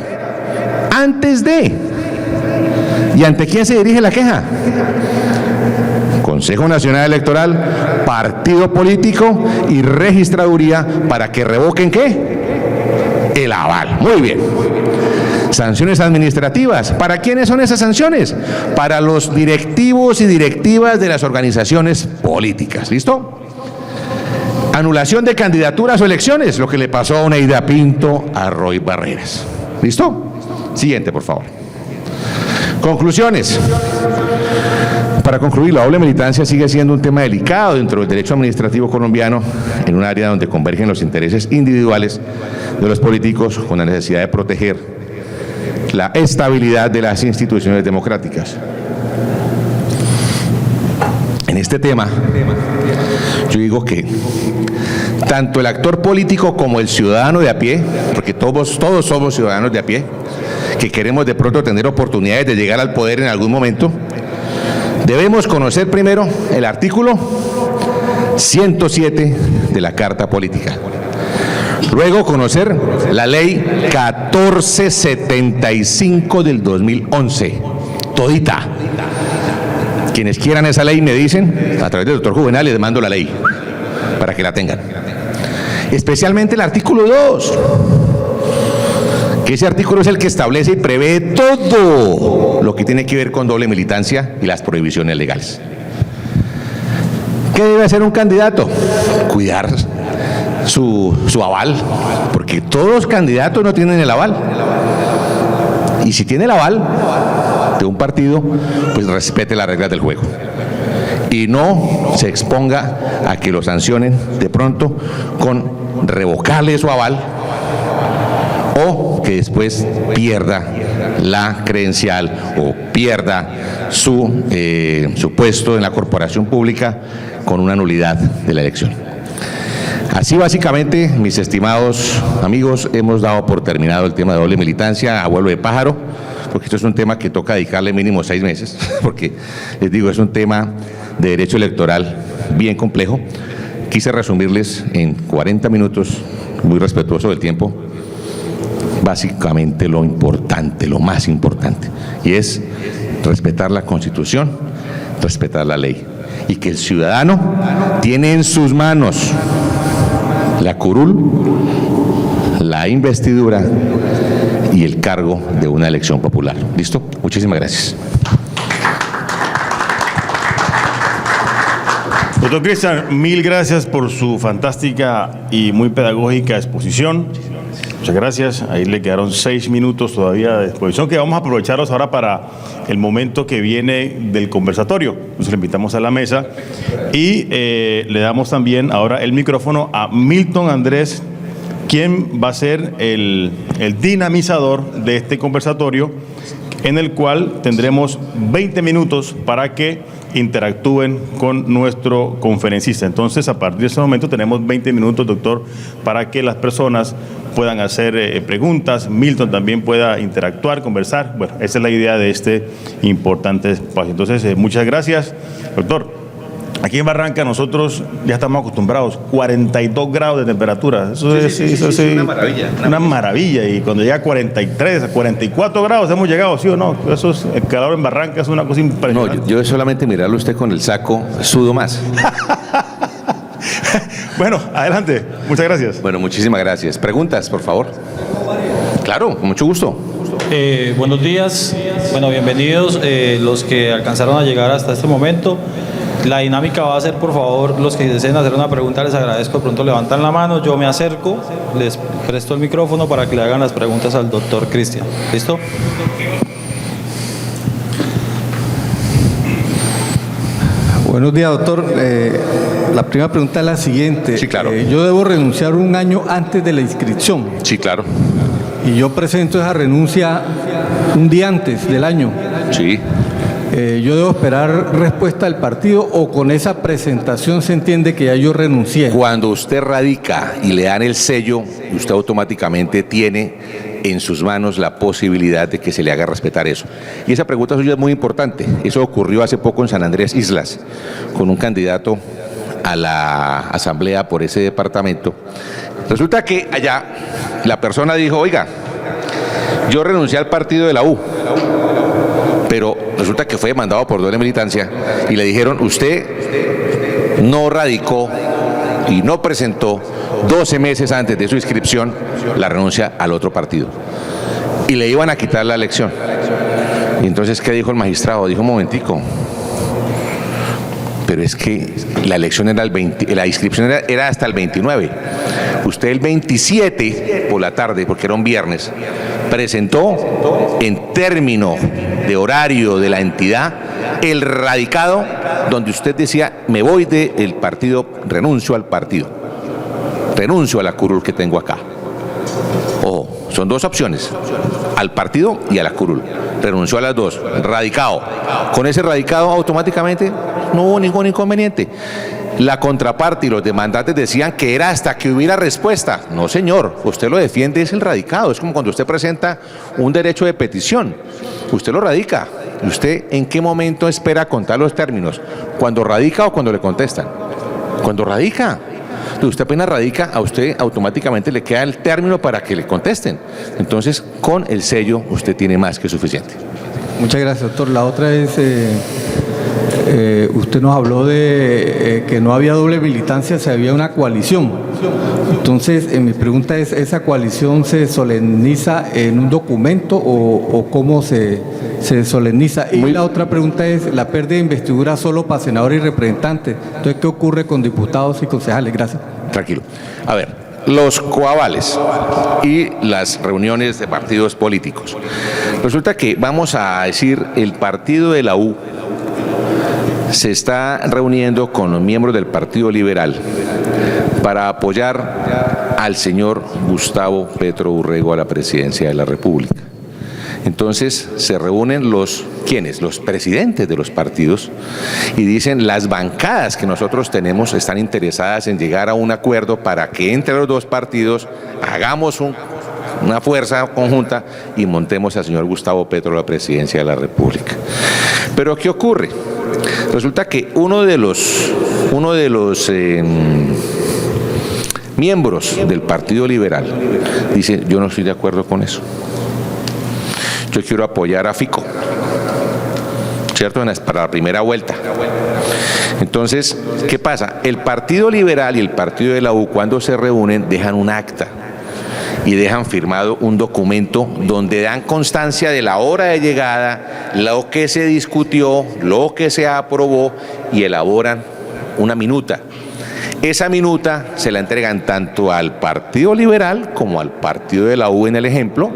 antes de. ¿Y ante quién se dirige la queja? Consejo Nacional Electoral, partido político y registraduría para que revoquen ¿qué? El aval. Muy bien. Sanciones administrativas. ¿Para quiénes son esas sanciones? Para los directivos y directivas de las organizaciones políticas. ¿Listo? Anulación de candidaturas o elecciones, lo que le pasó a Oneida Pinto, a Roy Barreras. ¿Listo? Siguiente, por favor. Conclusiones. Para concluir, la doble militancia sigue siendo un tema delicado dentro del derecho administrativo colombiano, en un área donde convergen los intereses individuales de los políticos con la necesidad de proteger la estabilidad de las instituciones democráticas. En este tema, yo digo que tanto el actor político como el ciudadano de a pie, porque todos somos ciudadanos de a pie, que queremos de pronto tener oportunidades de llegar al poder en algún momento, debemos conocer primero el artículo 107 de la Carta Política. Luego conocer la ley 1475 del 2011, todita. Quienes quieran esa ley me dicen, a través del doctor Juvenal les mando la ley, para que la tengan. Especialmente el artículo 2, que ese artículo es el que establece y prevé todo lo que tiene que ver con doble militancia y las prohibiciones legales. ¿Qué debe hacer un candidato? Cuidar su aval, porque todos los candidatos no tienen el aval. Y si tiene el aval de un partido, pues respete las reglas del juego. Y no se exponga a que lo sancionen de pronto con revocarle su aval o que después pierda la credencial o pierda su puesto en la corporación pública con una nulidad de la elección. Así básicamente, mis estimados amigos, hemos dado por terminado el tema de doble militancia a vuelo de pájaro, porque esto es un tema que toca dedicarle mínimo 6 meses, porque les digo, es un tema de derecho electoral bien complejo. Quise resumirles en 40 minutos, muy respetuoso del tiempo, básicamente lo importante, lo más importante, y es respetar la Constitución, respetar la ley, y que el ciudadano tiene en sus manos la curul, la investidura y el cargo de una elección popular. ¿Listo? Muchísimas gracias. Doctor Cristian, mil gracias por su fantástica y muy pedagógica exposición. Muchas gracias. Ahí le quedaron 6 minutos todavía de exposición, que vamos a aprovecharlos ahora para el momento que viene del conversatorio. Nos le invitamos a la mesa y le damos también ahora el micrófono a Milton Andrés, quien va a ser el dinamizador de este conversatorio, en el cual tendremos 20 minutos para que interactúen con nuestro conferencista. Entonces, a partir de ese momento tenemos 20 minutos, doctor, para que las personas puedan hacer preguntas, Milton también pueda interactuar, conversar. Bueno, esa es la idea de este importante espacio. Entonces, muchas gracias, doctor. Aquí en Barranca nosotros ya estamos acostumbrados, 42 grados de temperatura. Eso es una maravilla. Una maravilla. Y cuando llega a 43, a 44 grados hemos llegado, ¿sí o no? Eso es, el calor en Barranca es una cosa impresionante. No, yo solamente mirarlo usted con el saco, sudo más. Bueno, adelante. Muchas gracias. Bueno, muchísimas gracias. Preguntas, por favor. Claro, con mucho gusto. Buenos días. Bueno, bienvenidos los que alcanzaron a llegar hasta este momento. La dinámica va a ser, por favor, los que deseen hacer una pregunta, les agradezco, de pronto levantan la mano, yo me acerco, les presto el micrófono para que le hagan las preguntas al doctor Cristian. ¿Listo? Buenos días, doctor. La primera pregunta es la siguiente. Sí, claro. Yo debo renunciar un año antes de la inscripción. Sí, claro. Y yo presento esa renuncia un día antes del año. Sí. ¿Yo debo esperar respuesta del partido o con esa presentación se entiende que ya yo renuncié? Cuando usted radica y le dan el sello, usted automáticamente tiene en sus manos la posibilidad de que se le haga respetar eso. Y esa pregunta suya es muy importante. Eso ocurrió hace poco en San Andrés Islas, con un candidato a la asamblea por ese departamento. Resulta que allá la persona dijo, oiga, yo renuncié al partido de la U, pero resulta que fue demandado por doble militancia y le dijeron, usted no radicó y no presentó 12 meses antes de su inscripción la renuncia al otro partido. Y le iban a quitar la elección. Y entonces, ¿qué dijo el magistrado? Dijo, un momentico, pero es que la elección era la inscripción era hasta el 29. Usted el 27 por la tarde, porque era un viernes, presentó en término de horario de la entidad el radicado donde usted decía, me voy del partido, renuncio al partido, renuncio a la curul que tengo acá. Ojo, son dos opciones, al partido y a la curul. Renunció a las dos, radicado. Con ese radicado automáticamente no hubo ningún inconveniente. La contraparte y los demandantes decían que era hasta que hubiera respuesta. No, señor, usted lo defiende, es el radicado. Es como cuando usted presenta un derecho de petición. Usted lo radica. ¿Y usted en qué momento espera contar los términos? ¿Cuando radica o cuando le contestan? Cuando radica. Usted apenas radica, a usted automáticamente le queda el término para que le contesten. Entonces, con el sello usted tiene más que suficiente. Muchas gracias, doctor. La otra es, usted nos habló de que no había doble militancia, se había una coalición. Entonces, mi pregunta es, ¿esa coalición se solemniza en un documento o cómo se solemniza? Y la otra pregunta es, la pérdida de investidura solo para senadores y representantes. Entonces, ¿qué ocurre con diputados y concejales? Gracias. Tranquilo. A ver, los coavales y las reuniones de partidos políticos. Resulta que, vamos a decir, el partido de la U se está reuniendo con los miembros del Partido Liberal para apoyar al señor Gustavo Petro Urrego a la presidencia de la República. Entonces se reúnen ¿quiénes? Los presidentes de los partidos y dicen las bancadas que nosotros tenemos están interesadas en llegar a un acuerdo para que entre los dos partidos hagamos una fuerza conjunta y montemos al señor Gustavo Petro a la presidencia de la República. Pero ¿qué ocurre? Resulta que uno de los miembros del Partido Liberal dice, yo no estoy de acuerdo con eso. Yo quiero apoyar a Fico, ¿cierto? Para la primera vuelta. Entonces, ¿qué pasa? El Partido Liberal y el Partido de la U, cuando se reúnen, dejan un acta y dejan firmado un documento donde dan constancia de la hora de llegada, lo que se discutió, lo que se aprobó y elaboran una minuta. Esa minuta se la entregan tanto al Partido Liberal como al Partido de la U en el ejemplo,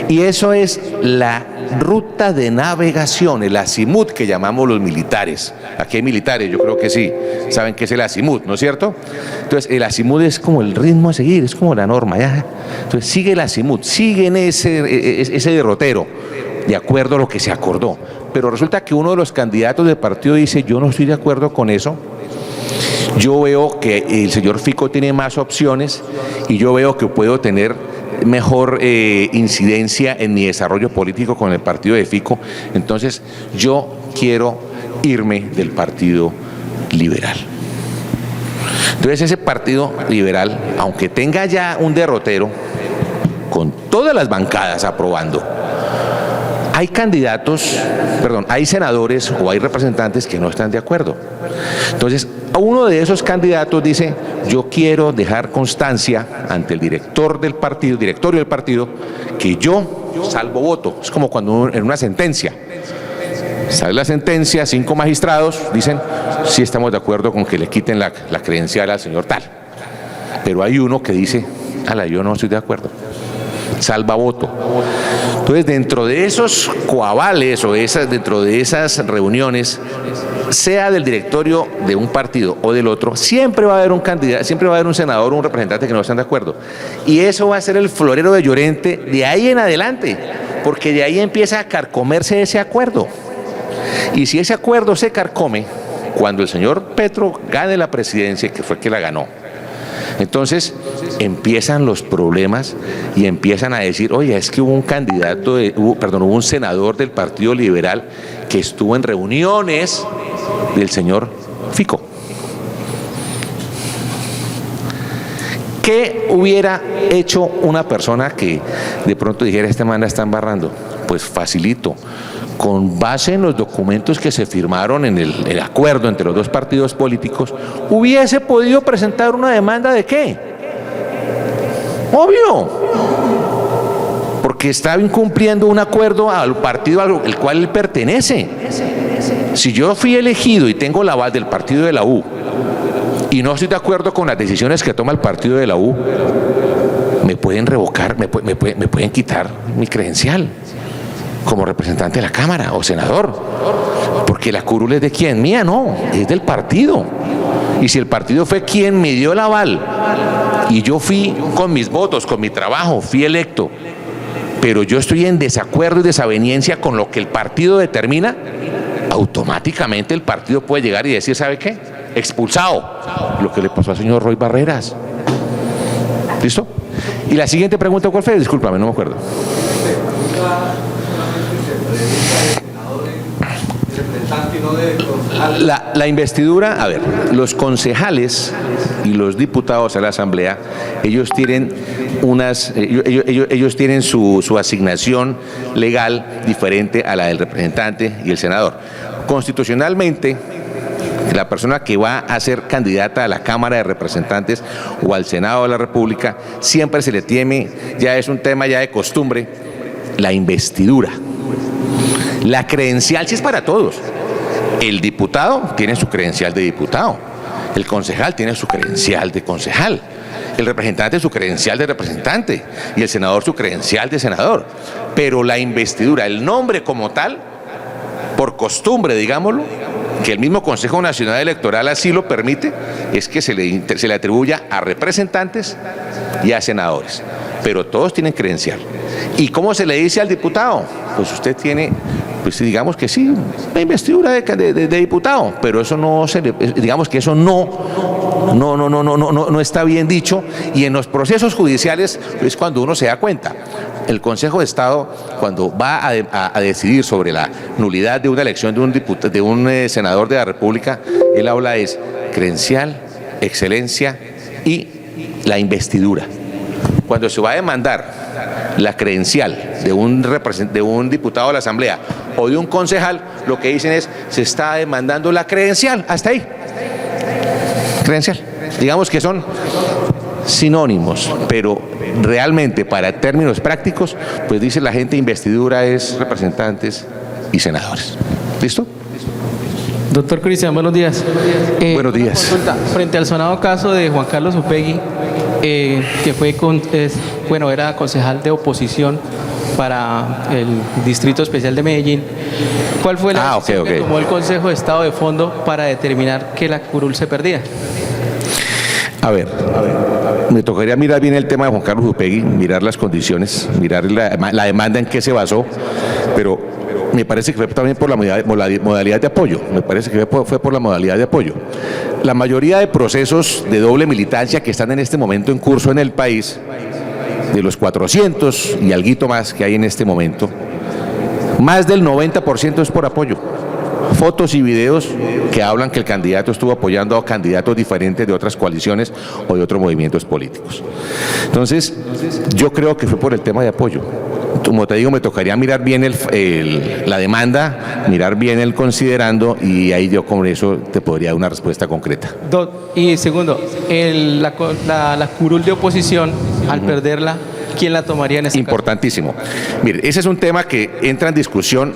y eso es la ruta de navegación, el azimut que llamamos los militares. Aquí hay militares, yo creo que sí, saben qué es el azimut, ¿no es cierto? Entonces el azimut es como el ritmo a seguir, es como la norma, ¿ya? Entonces sigue el azimut, siguen ese derrotero, de acuerdo a lo que se acordó. Pero resulta que uno de los candidatos del partido dice, yo no estoy de acuerdo con eso. Yo veo que el señor Fico tiene más opciones y yo veo que puedo tener mejor incidencia en mi desarrollo político con el partido de Fico. Entonces yo quiero irme del Partido Liberal. Entonces ese Partido Liberal, aunque tenga ya un derrotero, con todas las bancadas aprobando, hay senadores o hay representantes que no están de acuerdo. Entonces, uno de esos candidatos dice, yo quiero dejar constancia ante el directorio del partido, que yo salvo voto. Es como cuando en una sentencia, sale la sentencia, 5 magistrados dicen, sí estamos de acuerdo con que le quiten la credencial al señor tal. Pero hay uno que dice, yo no estoy de acuerdo. Salva voto. Entonces, dentro de esos coavales o dentro de esas reuniones, sea del directorio de un partido o del otro, siempre va a haber un candidato, siempre va a haber un senador o un representante que no están de acuerdo. Y eso va a ser el florero de Llorente de ahí en adelante, porque de ahí empieza a carcomerse ese acuerdo. Y si ese acuerdo se carcome, cuando el señor Petro gane la presidencia, que fue que la ganó, entonces empiezan los problemas y empiezan a decir, oye, es que hubo un senador del Partido Liberal que estuvo en reuniones del señor Fico. ¿Qué hubiera hecho una persona que de pronto dijera, este man la está embarrando? Pues facilito. Con base en los documentos que se firmaron en el acuerdo entre los dos partidos políticos, hubiese podido presentar una demanda ¿de qué? Obvio, porque estaba incumpliendo un acuerdo al partido al cual él pertenece. Si yo fui elegido y tengo la aval del partido de la U y no estoy de acuerdo con las decisiones que toma el partido de la U, me pueden revocar, me pueden quitar mi credencial como representante de la Cámara o senador, porque la curul es de quién, mía no, es del partido. Y si el partido fue quien me dio el aval y yo fui con mis votos, con mi trabajo, fui electo, pero yo estoy en desacuerdo y desaveniencia con lo que el partido determina, automáticamente el partido puede llegar y decir, ¿sabe qué? Expulsado. Lo que le pasó al señor Roy Barreras. ¿Listo? Y la siguiente pregunta, ¿cuál fue? Discúlpame, no me acuerdo. La investidura, a ver, los concejales y los diputados a la Asamblea, ellos tienen ellos tienen su asignación legal diferente a la del representante y el senador. Constitucionalmente, la persona que va a ser candidata a la Cámara de Representantes o al Senado de la República, siempre se le tiene, ya es un tema ya de costumbre, la investidura. La credencial sí es para todos. El diputado tiene su credencial de diputado, el concejal tiene su credencial de concejal, el representante su credencial de representante y el senador su credencial de senador. Pero la investidura, el nombre como tal, por costumbre, digámoslo, que el mismo Consejo Nacional Electoral así lo permite, es que se le atribuya a representantes y a senadores, pero todos tienen credencial. ¿Y cómo se le dice al diputado? Pues usted tiene, pues digamos que sí, la investidura de diputado, pero eso no se le, digamos que eso no está bien dicho, y en los procesos judiciales es cuando uno se da cuenta. El Consejo de Estado, cuando va a decidir sobre la nulidad de una elección de un senador de la República, él habla es credencial, excelencia y la investidura. Cuando se va a demandar la credencial de un diputado de la Asamblea o de un concejal, lo que dicen es, se está demandando la credencial, hasta ahí. Credencial. Digamos que son sinónimos, pero realmente para términos prácticos, pues dice la gente, investidura es representantes y senadores. ¿Listo? Doctor Cristian, buenos días. Buenos días. Consulta, frente al sonado caso de Juan Carlos Upegui, que fue era concejal de oposición para el Distrito Especial de Medellín, ¿cuál fue la decisión que tomó el Consejo de Estado de fondo para determinar que la curul se perdía? A ver, me tocaría mirar bien el tema de Juan Carlos Upegui, mirar las condiciones, mirar la demanda en qué se basó, pero me parece que fue también por la modalidad de apoyo, fue por la modalidad de apoyo. La mayoría de procesos de doble militancia que están en este momento en curso en el país, de los 400 y alguito más que hay en este momento, más del 90% es por apoyo. Fotos y videos que hablan que el candidato estuvo apoyando a candidatos diferentes de otras coaliciones o de otros movimientos políticos. Entonces, yo creo que fue por el tema de apoyo. Como te digo, me tocaría mirar bien la demanda, mirar bien el considerando, y ahí yo con eso te podría dar una respuesta concreta. Y segundo, la curul de oposición, al perderla, ¿quién la tomaría en este Importantísimo. Mire, ese es un tema que entra en discusión.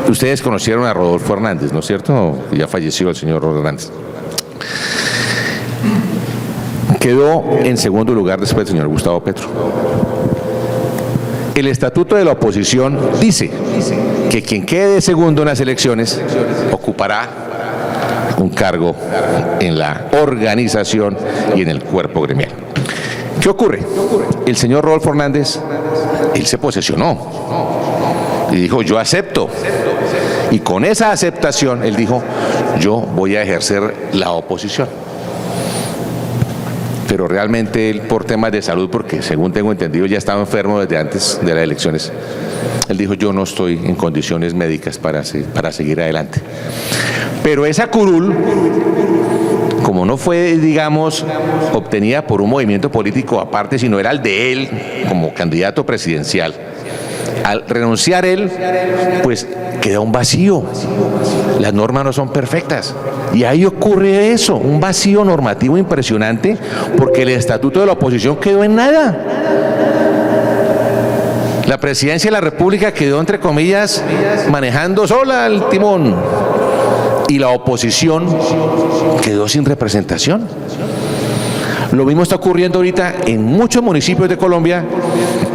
Ustedes conocieron a Rodolfo Hernández, ¿no es cierto? Ya falleció el señor Rodolfo Hernández. Quedó en segundo lugar después del señor Gustavo Petro. El estatuto de la oposición dice que quien quede segundo en las elecciones ocupará un cargo en la organización y en el cuerpo gremial. ¿Qué ocurre? El señor Rodolfo Hernández, él se posesionó y dijo, yo acepto. Y con esa aceptación, él dijo, yo voy a ejercer la oposición. Pero realmente él, por temas de salud, porque según tengo entendido ya estaba enfermo desde antes de las elecciones, él dijo, yo no estoy en condiciones médicas para seguir adelante. Pero esa curul, como no fue, digamos, obtenida por un movimiento político aparte, sino era el de él como candidato presidencial, al renunciar él, pues queda un vacío. Las normas no son perfectas. Y ahí ocurre eso, un vacío normativo impresionante, porque el estatuto de la oposición quedó en nada. La presidencia de la República quedó, entre comillas, manejando sola el timón. Y la oposición quedó sin representación. Lo mismo está ocurriendo ahorita en muchos municipios de Colombia,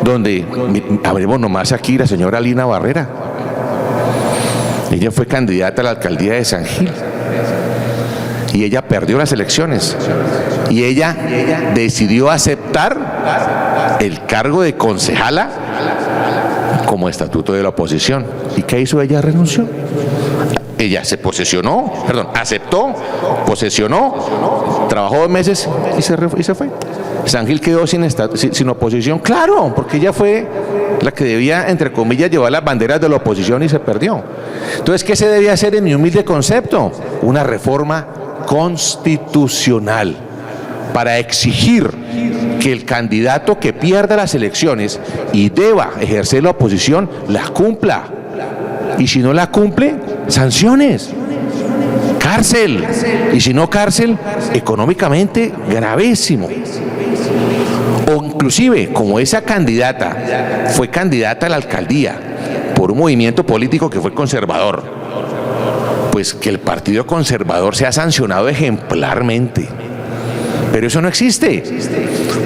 donde hablemos nomás aquí la señora Lina Barrera. Ella fue candidata a la alcaldía de San Gil y ella perdió las elecciones y ella decidió aceptar el cargo de concejala como estatuto de la oposición. ¿Y qué hizo ella? Renunció. Ella se aceptó, posesionó, trabajó 2 meses y se fue. San Gil quedó sin oposición, claro, porque ella fue la que debía, entre comillas, llevar las banderas de la oposición y se perdió. Entonces, ¿qué se debía hacer en mi humilde concepto? Una reforma constitucional para exigir que el candidato que pierda las elecciones y deba ejercer la oposición, la cumpla. Y si no la cumple, sanciones, cárcel, y si no cárcel, económicamente gravísimo. O inclusive, como esa candidata fue candidata a la alcaldía por un movimiento político que fue conservador, pues que el Partido Conservador sea sancionado ejemplarmente. Pero eso no existe,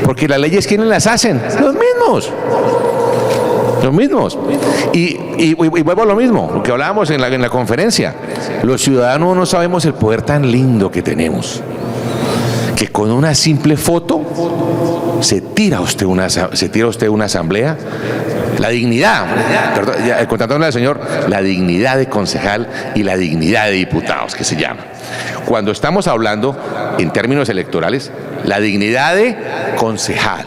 porque las leyes, ¿quiénes las hacen? Los mismos. Y vuelvo a lo mismo, lo que hablábamos en la conferencia. Los ciudadanos no sabemos el poder tan lindo que tenemos, que con una simple foto se tira usted una asamblea, la dignidad, perdón, contándole al señor, la dignidad de concejal y la dignidad de diputados, que se llama. Cuando estamos hablando en términos electorales, la dignidad de concejal,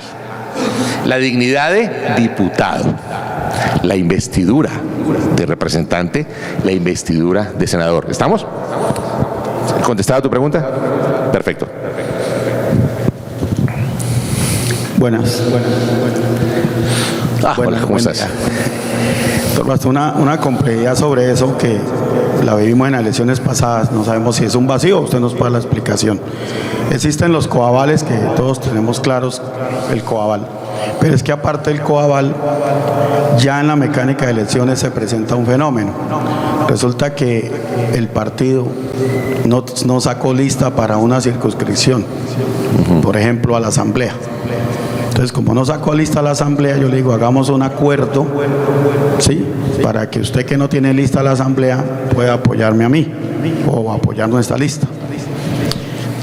la dignidad de diputado, la investidura de representante, la investidura de senador. ¿Estamos? ¿Contestada tu pregunta? Perfecto. Buenas. Hola, ¿cómo estás? Doctor, una complejidad sobre eso que la vivimos en las elecciones pasadas. No sabemos si es un vacío, usted nos puede dar la explicación. Existen los coavales que todos tenemos claros, el coaval. Pero es que aparte del coaval, ya en la mecánica de elecciones se presenta un fenómeno. Resulta que el partido no sacó lista para una circunscripción, por ejemplo, a la asamblea. Entonces, como no sacó lista a la asamblea, yo le digo, hagamos un acuerdo, ¿sí?, para que usted que no tiene lista a la asamblea pueda apoyarme a mí o apoyar nuestra lista.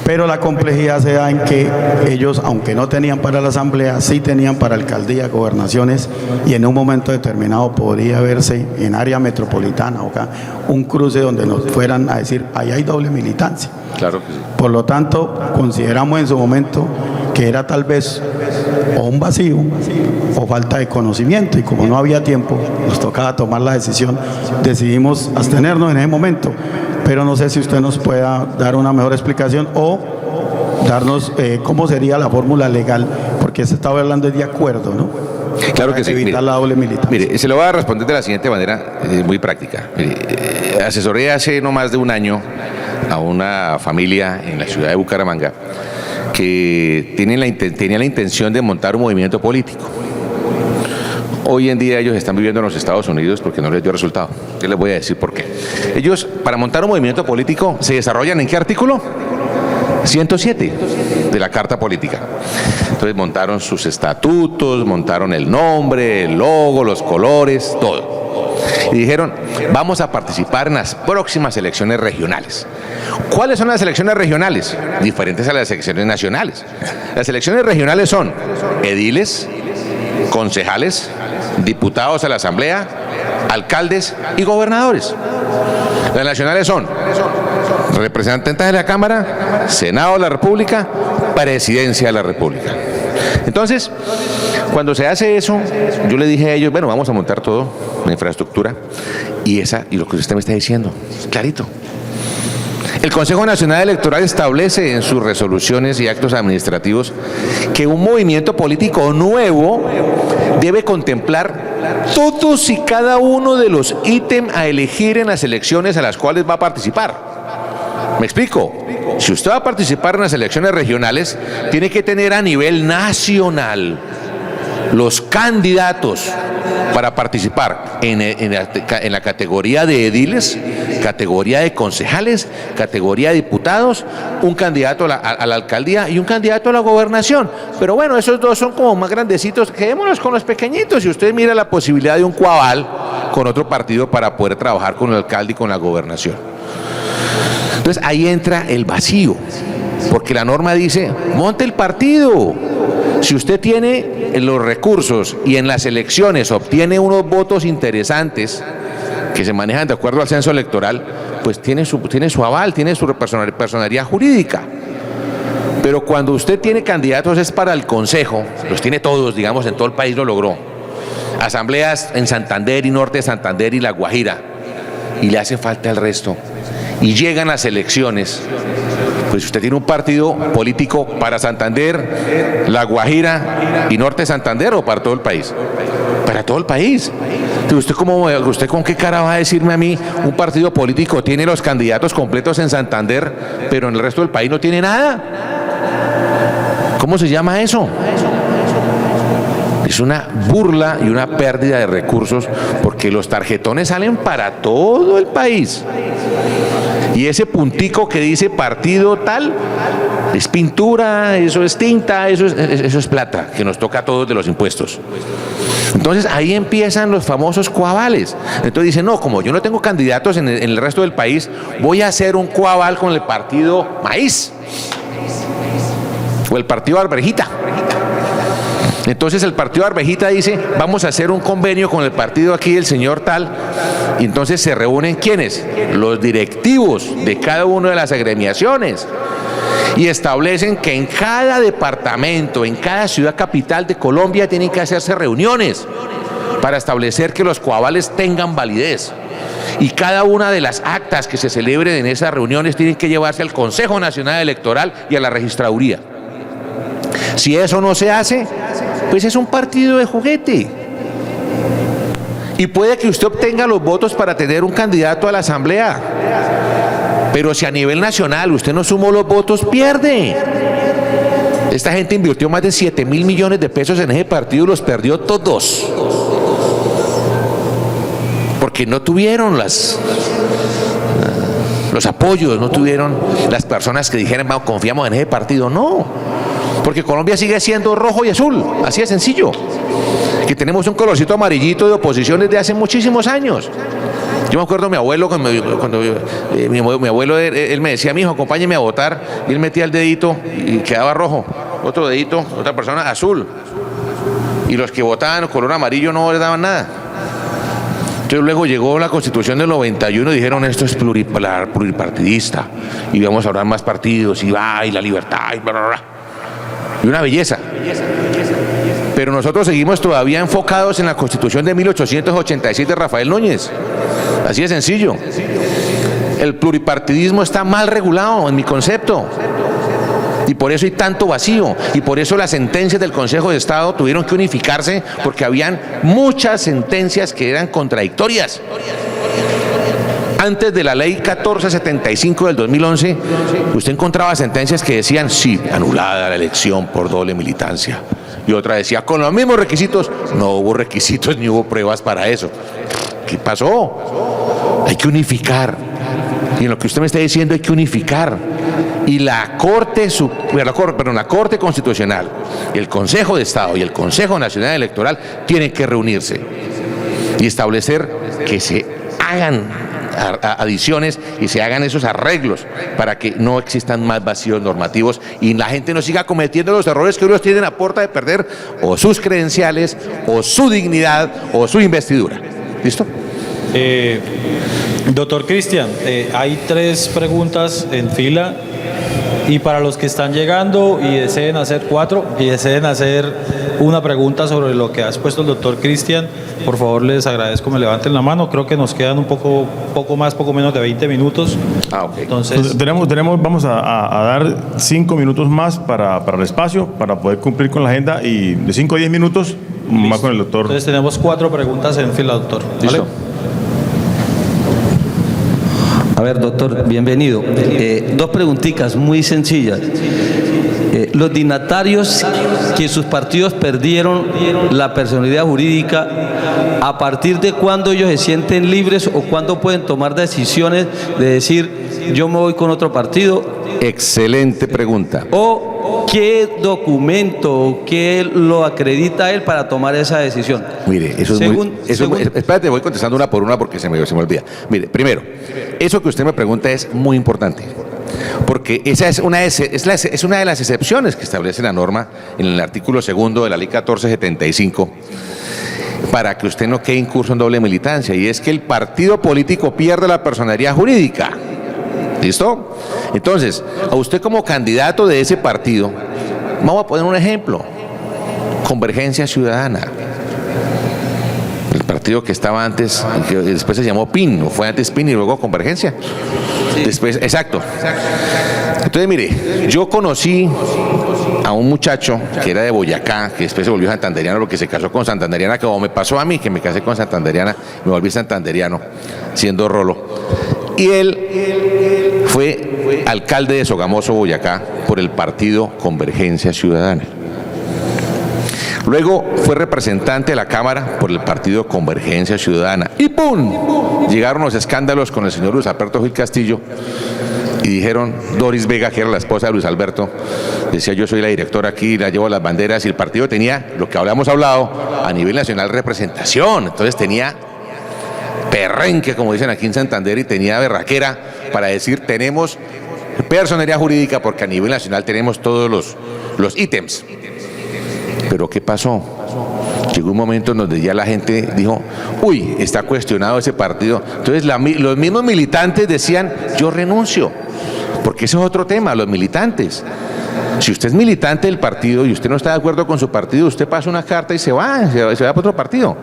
Pero la complejidad se da en que ellos, aunque no tenían para la asamblea, sí tenían para alcaldía, gobernaciones, y en un momento determinado podría verse en área metropolitana o acá un cruce donde nos fueran a decir, ahí hay doble militancia. Claro que sí. Por lo tanto, consideramos en su momento que era tal vez o un vacío o falta de conocimiento, y como no había tiempo, nos tocaba tomar la decisión, decidimos abstenernos en ese momento. Pero no sé si usted nos pueda dar una mejor explicación o darnos cómo sería la fórmula legal, porque se estaba hablando de acuerdo, ¿no? Claro que sí. Evitar la doble militancia. Mire, se lo voy a responder de la siguiente manera, muy práctica. Mire, asesoré hace no más de un año a una familia en la ciudad de Bucaramanga que tenía la intención de montar un movimiento político. Hoy en día ellos están viviendo en los Estados Unidos porque no les dio resultado. Yo les voy a decir por qué. Ellos, para montar un movimiento político, ¿se desarrollan en qué artículo? 107 de la Carta Política. Entonces montaron sus estatutos, montaron el nombre, el logo, los colores, todo. Y dijeron, vamos a participar en las próximas elecciones regionales. ¿Cuáles son las elecciones regionales? Diferentes a las elecciones nacionales. Las elecciones regionales son ediles, concejales, diputados a la asamblea, alcaldes y gobernadores. Las nacionales son representantes de la Cámara, Senado de la República, Presidencia de la República. Entonces, cuando se hace eso, yo le dije a ellos, bueno, vamos a montar todo, la infraestructura, y lo que usted me está diciendo, clarito. El Consejo Nacional Electoral establece en sus resoluciones y actos administrativos que un movimiento político nuevo debe contemplar todos y cada uno de los ítems a elegir en las elecciones a las cuales va a participar. ¿Me explico? Si usted va a participar en las elecciones regionales, tiene que tener a nivel nacional los candidatos para participar en la categoría de ediles, categoría de concejales, categoría de diputados, un candidato a la alcaldía y un candidato a la gobernación. Pero bueno, esos dos son como más grandecitos, quedémonos con los pequeñitos, y usted mira la posibilidad de un coaval con otro partido para poder trabajar con el alcalde y con la gobernación. Entonces ahí entra el vacío, porque la norma dice, monte el partido. Si usted tiene los recursos y en las elecciones obtiene unos votos interesantes que se manejan de acuerdo al censo electoral, pues tiene su aval, tiene su personalidad jurídica. Pero cuando usted tiene candidatos es para el Consejo, los tiene todos, digamos, en todo el país lo logró. Asambleas en Santander y Norte de Santander y La Guajira, y le hace falta el resto. Y llegan las elecciones, pues usted tiene un partido político para Santander, La Guajira y Norte de Santander, o para todo el país. Para todo el país. Entonces, ¿usted con qué cara va a decirme a mí un partido político tiene los candidatos completos en Santander, pero en el resto del país no tiene nada? ¿Cómo se llama eso? Es una burla y una pérdida de recursos, porque los tarjetones salen para todo el país. Y ese puntico que dice partido tal, es pintura, eso es tinta, eso es plata, que nos toca a todos de los impuestos. Entonces ahí empiezan los famosos coavales. Entonces dicen, no, como yo no tengo candidatos en el resto del país, voy a hacer un coaval con el partido Maíz o el partido Arberjita. Entonces el partido Arvejita dice, vamos a hacer un convenio con el partido aquí del señor tal, y entonces se reúnen ¿quiénes? Los directivos de cada una de las agremiaciones, y establecen que en cada departamento, en cada ciudad capital de Colombia tienen que hacerse reuniones para establecer que los coavales tengan validez. Y cada una de las actas que se celebren en esas reuniones tienen que llevarse al Consejo Nacional Electoral y a la registraduría. Si eso no se hace, pues es un partido de juguete. Y puede que usted obtenga los votos para tener un candidato a la asamblea, pero si a nivel nacional usted no sumó los votos, pierde. Esta gente invirtió más de 7.000 millones de pesos en ese partido y los perdió todos, porque no tuvieron los apoyos, no tuvieron las personas que dijeran, vamos, confiamos en ese partido. No, porque Colombia sigue siendo rojo y azul, así de sencillo, que tenemos un colorcito amarillito de oposición desde hace muchísimos años. Yo me acuerdo de mi abuelo, mi abuelo, él me decía, mijo, acompáñeme a votar, y él metía el dedito y quedaba rojo, otro dedito, otra persona azul, y los que votaban color amarillo no les daban nada. Entonces luego llegó la Constitución del 91 y dijeron, esto es pluripartidista, y vamos a hablar más partidos, y va, y la libertad, y bla, bla, bla. Y una belleza. Pero nosotros seguimos todavía enfocados en la Constitución de 1887 de Rafael Núñez. Así de sencillo. El pluripartidismo está mal regulado en mi concepto. Y por eso hay tanto vacío. Y por eso las sentencias del Consejo de Estado tuvieron que unificarse, porque habían muchas sentencias que eran contradictorias. Antes de la ley 1475 del 2011, usted encontraba sentencias que decían, sí, anulada la elección por doble militancia. Y otra decía, con los mismos requisitos. No hubo requisitos ni hubo pruebas para eso. ¿Qué pasó? Hay que unificar. Y en lo que usted me está diciendo hay que unificar. Y la Corte Constitucional, el Consejo de Estado y el Consejo Nacional Electoral tienen que reunirse y establecer que se hagan adiciones y se hagan esos arreglos para que no existan más vacíos normativos y la gente no siga cometiendo los errores que unos tienen a puerta de perder o sus credenciales o su dignidad o su investidura. ¿Listo? Doctor Cristian, hay 3 preguntas en fila, y para los que están llegando y deseen hacer 4 y deseen hacer una pregunta sobre lo que ha expuesto el doctor Cristian, por favor les agradezco me levanten la mano. Creo que nos quedan un poco menos de 20 minutos. Okay. Entonces vamos a dar 5 minutos más para el espacio, para poder cumplir con la agenda, y de 5 a 10 minutos más con el doctor. Entonces tenemos 4 preguntas en fila, doctor. ¿Vale? ¿Listo? A ver, doctor, bienvenido. 2 preguntitas muy sencillas. Los dignatarios que sus partidos perdieron la personalidad jurídica, ¿a partir de cuándo ellos se sienten libres o cuándo pueden tomar decisiones de decir yo me voy con otro partido? Excelente pregunta. ¿O qué documento, qué lo acredita él para tomar esa decisión? Mire, eso es muy... Espérate, voy contestando una por una porque se me olvida. Mire, primero, eso que usted me pregunta es muy importante, porque esa es una de las excepciones que establece la norma en el artículo 2 de la ley 1475 para que usted no quede incurso en doble militancia, y es que el partido político pierde la personería jurídica. ¿Listo? Entonces, a usted como candidato de ese partido, vamos a poner un ejemplo: Convergencia Ciudadana, el partido que estaba antes, que después se llamó PIN, o fue antes PIN y luego Convergencia. Después, exacto. Entonces, mire, yo conocí a un muchacho que era de Boyacá, que después se volvió santanderiano porque se casó con santanderiana, como me pasó a mí, que me casé con santanderiana, me volví santanderiano, siendo rolo. Y él fue alcalde de Sogamoso, Boyacá, por el partido Convergencia Ciudadana. Luego fue representante de la Cámara por el partido Convergencia Ciudadana. Y ¡pum! Llegaron los escándalos con el señor Luis Alberto Gil Castillo y dijeron, Doris Vega, que era la esposa de Luis Alberto, decía, yo soy la directora aquí, la llevo las banderas, y el partido tenía, lo que habíamos hablado, a nivel nacional representación. Entonces tenía perrenque, como dicen aquí en Santander, y tenía berraquera para decir, tenemos personería jurídica porque a nivel nacional tenemos todos los ítems. Pero ¿qué pasó? Llegó un momento en donde ya la gente dijo, uy, está cuestionado ese partido. Entonces los mismos militantes decían, yo renuncio, porque ese es otro tema, los militantes. Si usted es militante del partido y usted no está de acuerdo con su partido, usted pasa una carta y se va para otro partido.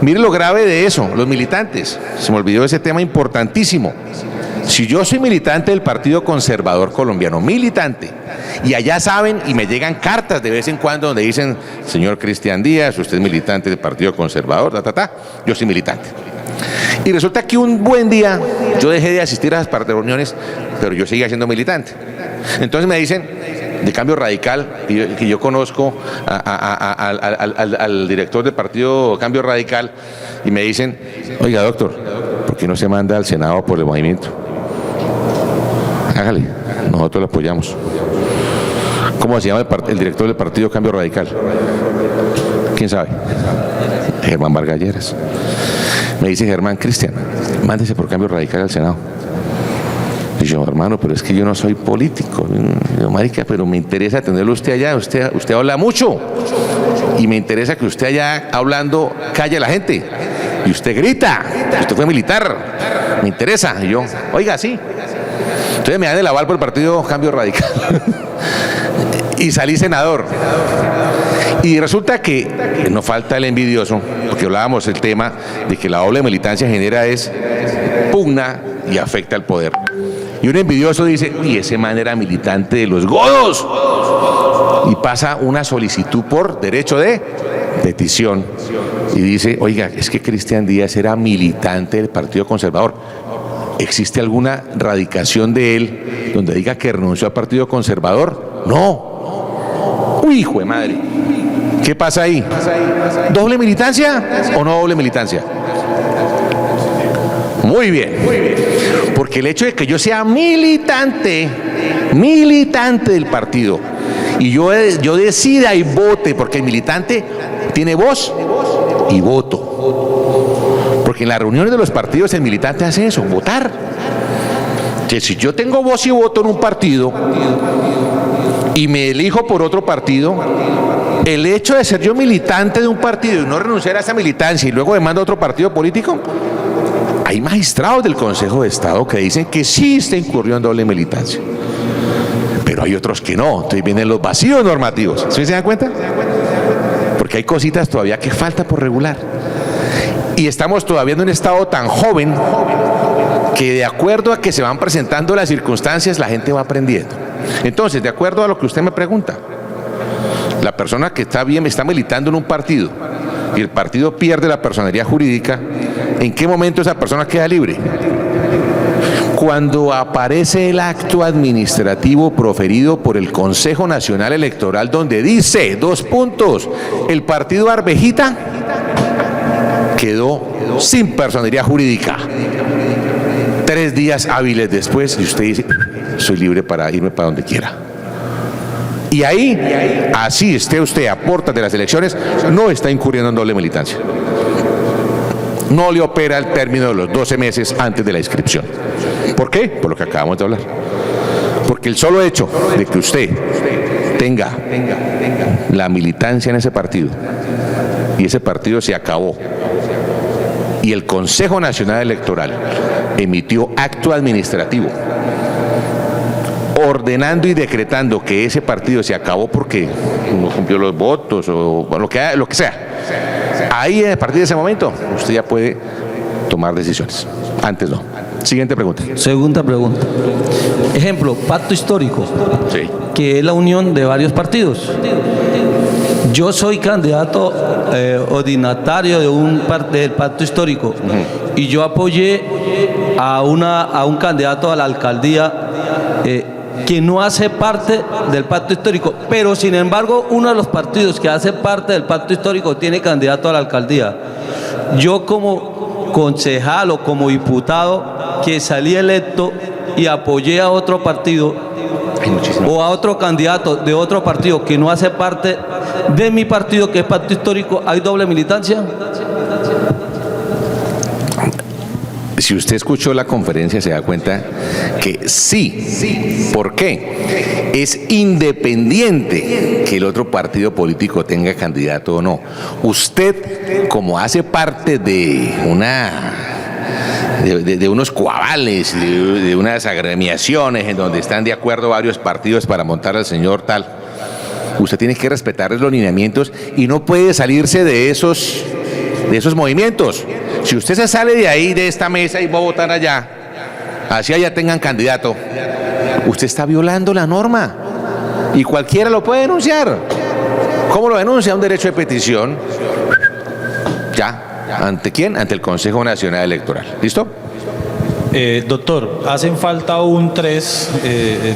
Mire lo grave de eso, los militantes. Se me olvidó ese tema importantísimo. Si yo soy militante del Partido Conservador Colombiano, militante, y allá saben y me llegan cartas de vez en cuando donde dicen, señor Cristian Díaz, usted es militante del Partido Conservador, yo soy militante. Y resulta que un buen día yo dejé de asistir a las reuniones, pero yo seguía siendo militante. Entonces me dicen, de Cambio Radical, que yo conozco al director del partido Cambio Radical, y me dicen, oiga doctor, ¿por qué no se manda al Senado por el movimiento? Hágale, nosotros lo apoyamos. ¿Cómo se llama el director del partido Cambio Radical? ¿Quién sabe? Germán Vargas Lleras. Me dice Germán, Cristian, mándese por Cambio Radical al Senado. Y yo, hermano, pero es que yo no soy político. Yo, marica, pero me interesa tenerlo usted allá. Usted habla mucho. Y me interesa que usted allá hablando calle a la gente. Y usted grita. Usted fue militar. Me interesa. Y yo, oiga, sí. Entonces me dan el aval por el partido Cambio Radical. Y salí senador. Y resulta que no falta el envidioso, porque hablábamos del tema de que la doble militancia genera pugna y afecta al poder. Y un envidioso dice, uy, ese man era militante de los godos. Y pasa una solicitud por derecho de petición. Y dice, oiga, es que Cristian Díaz era militante del Partido Conservador. ¿Existe alguna radicación de él donde diga que renunció al Partido Conservador? No. Uy, hijo de madre. ¿Qué pasa ahí? ¿Doble militancia o no doble militancia? Muy bien. Porque el hecho de que yo sea militante del partido, y yo decida y vote, porque el militante tiene voz y voto. Porque en las reuniones de los partidos el militante hace eso, votar. Que si yo tengo voz y voto en un partido y me elijo por otro partido, el hecho de ser yo militante de un partido y no renunciar a esa militancia y luego demando a otro partido político, hay magistrados del Consejo de Estado que dicen que sí está incurriendo en doble militancia, pero hay otros que no. Entonces vienen los vacíos normativos. ¿Sí se dan cuenta? Porque hay cositas todavía que falta por regular. Y estamos todavía en un estado tan joven que de acuerdo a que se van presentando las circunstancias, la gente va aprendiendo. Entonces, de acuerdo a lo que usted me pregunta, la persona que está militando en un partido y el partido pierde la personería jurídica, ¿en qué momento esa persona queda libre? Cuando aparece el acto administrativo proferido por el Consejo Nacional Electoral donde dice, 2 puntos, el partido Arvejita quedó sin personería jurídica. 3 días hábiles después y usted dice, soy libre para irme para donde quiera. Y ahí, así esté usted a puertas de las elecciones, no está incurriendo en doble militancia. No le opera el término de los 12 meses antes de la inscripción. ¿Por qué? Por lo que acabamos de hablar. Porque el solo hecho de que usted tenga la militancia en ese partido y ese partido se acabó y el Consejo Nacional Electoral emitió acto administrativo ordenando y decretando que ese partido se acabó porque no cumplió los votos o lo que sea. Ahí, a partir de ese momento, usted ya puede tomar decisiones. Antes no. Siguiente pregunta. Segunda pregunta. Ejemplo, pacto histórico, Sí. que es la unión de varios partidos. Yo soy candidato ordinatario del pacto histórico y yo apoyé a un candidato a la alcaldía que no hace parte del pacto histórico, pero sin embargo uno de los partidos que hace parte del pacto histórico tiene candidato a la alcaldía. Yo como concejal o como diputado que salí electo y apoyé a otro partido o a otro candidato de otro partido que no hace parte de mi partido, que es pacto histórico, ¿hay doble militancia? Si usted escuchó la conferencia se da cuenta que sí. ¿Por qué? es independiente que el otro partido político tenga candidato o no. Usted, como hace parte de unos coavales, de unas agremiaciones en donde están de acuerdo varios partidos para montar al señor tal, usted tiene que respetar los lineamientos y no puede salirse de esos movimientos. Si usted se sale de ahí, de esta mesa, y va a votar allá, así allá tengan candidato, usted está violando la norma y cualquiera lo puede denunciar. ¿Cómo lo denuncia? Un derecho de petición. Ya. ¿Ante quién? Ante el Consejo Nacional Electoral. ¿Listo? Doctor, hacen falta aún 3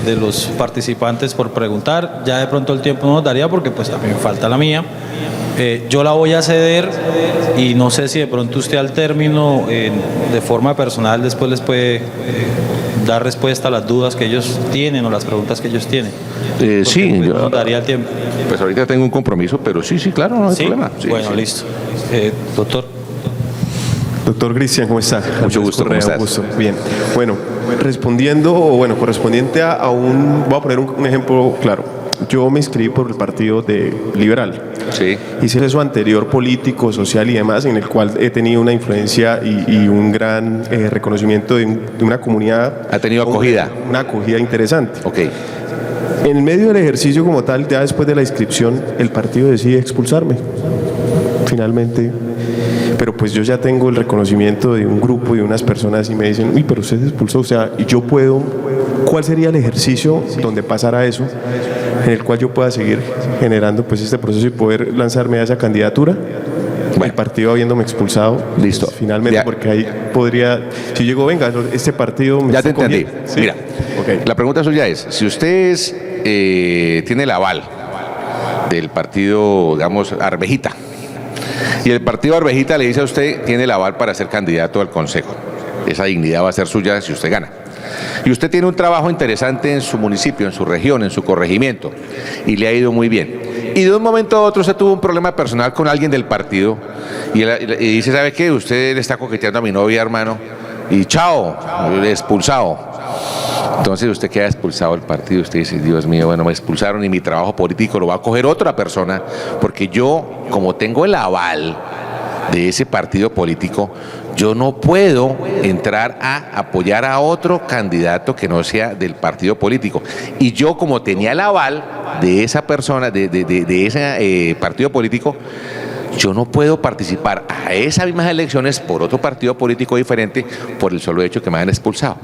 de los participantes por preguntar. Ya de pronto el tiempo no nos daría porque pues también falta la mía. Yo la voy a ceder y no sé si de pronto usted al término, de forma personal, después les puede dar respuesta a las dudas que ellos tienen o las preguntas que ellos tienen. Sí, pues, yo nos daría el tiempo. Pues ahorita tengo un compromiso, pero sí, claro, no hay problema. Sí, bueno, sí. listo. Doctor. Doctor Cristian, ¿cómo está? Mucho gusto, ¿cómo estás? Gusto. Bien. Bueno, correspondiente a voy a poner un ejemplo claro. Yo me inscribí por el Partido Liberal. Sí. Hice eso anterior político, social y demás, en el cual he tenido una influencia y un gran reconocimiento de una comunidad. ¿Ha tenido acogida? Una acogida interesante. Ok. En medio del ejercicio como tal, ya después de la inscripción, el partido decide expulsarme. Finalmente. Pero pues yo ya tengo el reconocimiento de un grupo y unas personas y me dicen, uy, pero usted se expulsó, o sea, y yo puedo, ¿cuál sería el ejercicio donde pasara eso, en el cual yo pueda seguir generando pues este proceso y poder lanzarme a esa candidatura? El partido habiéndome expulsado. Listo. Pues, finalmente, ya. porque ahí podría, si yo digo, venga, este partido me Ya está te entendí. cogiendo. ¿Sí? Mira, Okay. La pregunta suya es, si usted tiene el aval del partido, digamos, Arvejita, y el partido Arvejita le dice a usted, tiene el aval para ser candidato al Consejo, esa dignidad va a ser suya si usted gana. Y usted tiene un trabajo interesante en su municipio, en su región, en su corregimiento, y le ha ido muy bien. Y de un momento a otro usted tuvo un problema personal con alguien del partido, y dice, ¿sabe qué? Usted le está coqueteando a mi novia, hermano, y chao, expulsado. Entonces usted queda expulsado del partido, usted dice, Dios mío, bueno, me expulsaron y mi trabajo político lo va a coger otra persona, porque yo, como tengo el aval de ese partido político, yo no puedo entrar a apoyar a otro candidato que no sea del partido político. Y yo, como tenía el aval de esa persona, de ese partido político, yo no puedo participar a esas mismas elecciones por otro partido político diferente por el solo hecho que me han expulsado.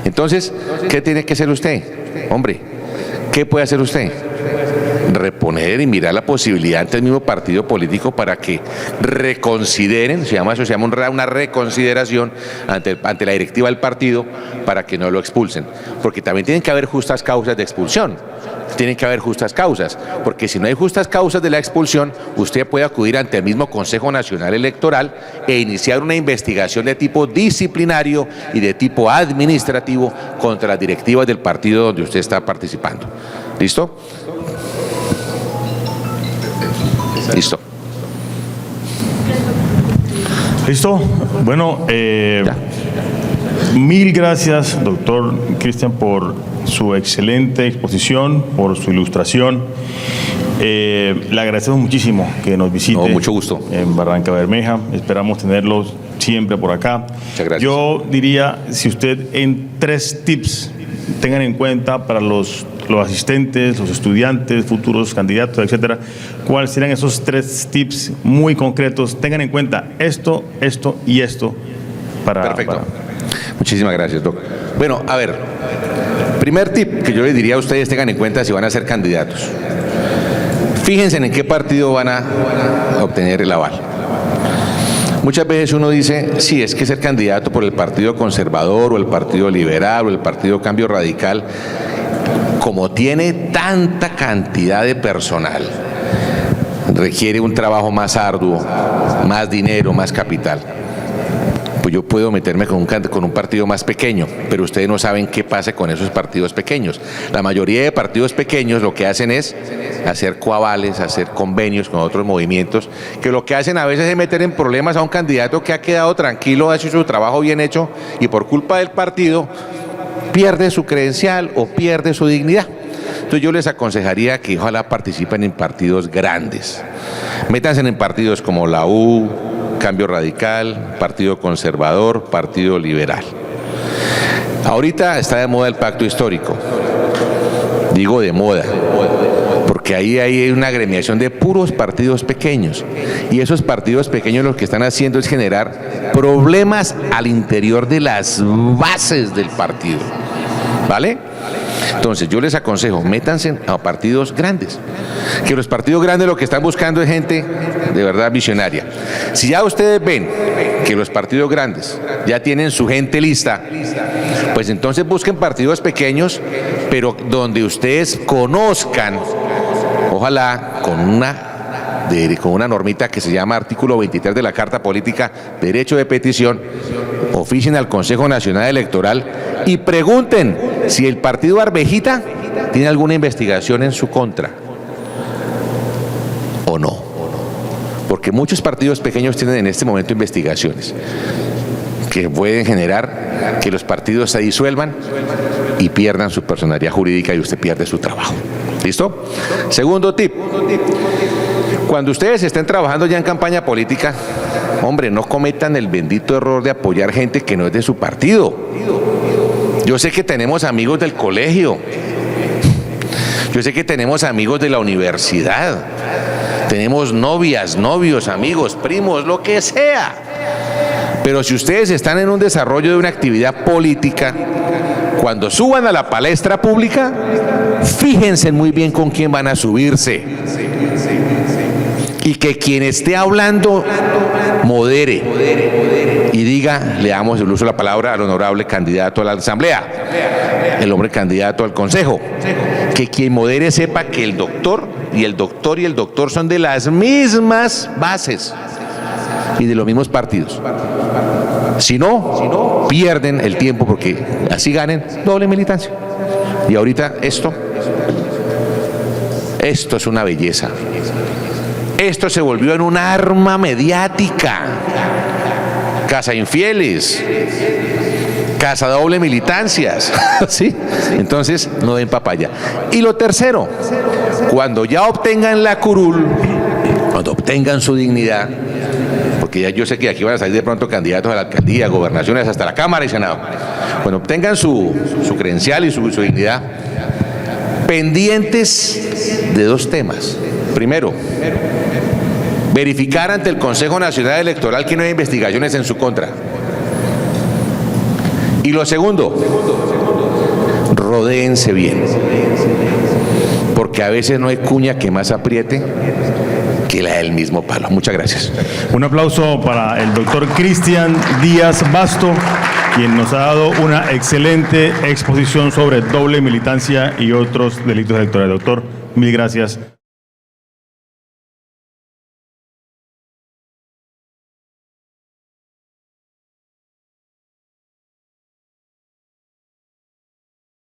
Entonces, ¿qué tiene que hacer usted? Hombre, ¿qué puede hacer usted? Reponer y mirar la posibilidad ante el mismo partido político para que reconsideren, eso se llama una reconsideración ante la directiva del partido para que no lo expulsen. Porque también tienen que haber justas causas de expulsión. Tienen que haber justas causas, porque si no hay justas causas de la expulsión, usted puede acudir ante el mismo Consejo Nacional Electoral e iniciar una investigación de tipo disciplinario y de tipo administrativo contra las directivas del partido donde usted está participando. ¿Listo? Listo. ¿Listo? Bueno, mil gracias, doctor Cristian, por su excelente exposición, por su ilustración. Le agradecemos muchísimo que nos visite. No, mucho gusto. En Barranca Bermeja. Esperamos tenerlos siempre por acá. Muchas gracias. Yo diría, si usted en 3 tips tengan en cuenta para los asistentes, los estudiantes, futuros candidatos, etcétera, ¿cuáles serían esos 3 tips muy concretos? Tengan en cuenta esto, esto y esto para... Perfecto. Muchísimas gracias, Doc. Bueno, a ver, primer tip que yo les diría a ustedes, tengan en cuenta si van a ser candidatos. Fíjense en qué partido van a obtener el aval. Muchas veces uno dice, sí, es que ser candidato por el Partido Conservador o el Partido Liberal o el Partido Cambio Radical, como tiene tanta cantidad de personal, requiere un trabajo más arduo, más dinero, más capital. Pues yo puedo meterme con un partido más pequeño, pero ustedes no saben qué pasa con esos partidos pequeños. La mayoría de partidos pequeños lo que hacen es hacer coavales, hacer convenios con otros movimientos, que lo que hacen a veces es meter en problemas a un candidato que ha quedado tranquilo, ha hecho su trabajo bien hecho y por culpa del partido pierde su credencial o pierde su dignidad. Entonces yo les aconsejaría que ojalá participen en partidos grandes. Métanse en partidos como la U, Cambio Radical, Partido Conservador, Partido Liberal. Ahorita está de moda el pacto histórico. Digo de moda, porque ahí hay una agremiación de puros partidos pequeños. Y esos partidos pequeños lo que están haciendo es generar problemas al interior de las bases del partido. ¿Vale? Entonces yo les aconsejo, métanse a partidos grandes. Que los partidos grandes lo que están buscando es gente de verdad visionaria. Si ya ustedes ven que los partidos grandes ya tienen su gente lista, pues entonces busquen partidos pequeños, pero donde ustedes conozcan, ojalá con una normita que se llama artículo 23 de la Carta Política, derecho de petición, oficien al Consejo Nacional Electoral y pregunten si el partido Arvejita tiene alguna investigación en su contra o no. Porque muchos partidos pequeños tienen en este momento investigaciones que pueden generar que los partidos se disuelvan y pierdan su personalidad jurídica y usted pierde su trabajo. ¿Listo? Segundo tip. Cuando ustedes estén trabajando ya en campaña política, hombre, no cometan el bendito error de apoyar gente que no es de su partido. Yo sé que tenemos amigos del colegio. Yo sé que tenemos amigos de la universidad. Tenemos novias, novios, amigos, primos, lo que sea. Pero si ustedes están en un desarrollo de una actividad política, cuando suban a la palestra pública, fíjense muy bien con quién van a subirse. Y que quien esté hablando modere y diga, le damos el uso de la palabra al honorable candidato a la asamblea, el hombre candidato al consejo, que quien modere sepa que el doctor y el doctor son de las mismas bases y de los mismos partidos. Si no, pierden el tiempo porque así ganen doble militancia. Y ahorita esto es una belleza. Esto se volvió en un arma mediática. Casa infieles, casa doble militancias, ¿sí? Entonces no den papaya. Y lo tercero, cuando ya obtengan la curul, cuando obtengan su dignidad, porque ya yo sé que aquí van a salir de pronto candidatos a la alcaldía, gobernaciones, hasta la Cámara y Senado. Cuando obtengan su credencial y su dignidad, pendientes de dos temas. Primero, verificar ante el Consejo Nacional Electoral que no hay investigaciones en su contra. Y lo segundo, rodéense bien, porque a veces no hay cuña que más apriete que la del mismo palo. Muchas gracias. Un aplauso para el doctor Cristian Díaz Basto, quien nos ha dado una excelente exposición sobre doble militancia y otros delitos electorales. Doctor, mil gracias.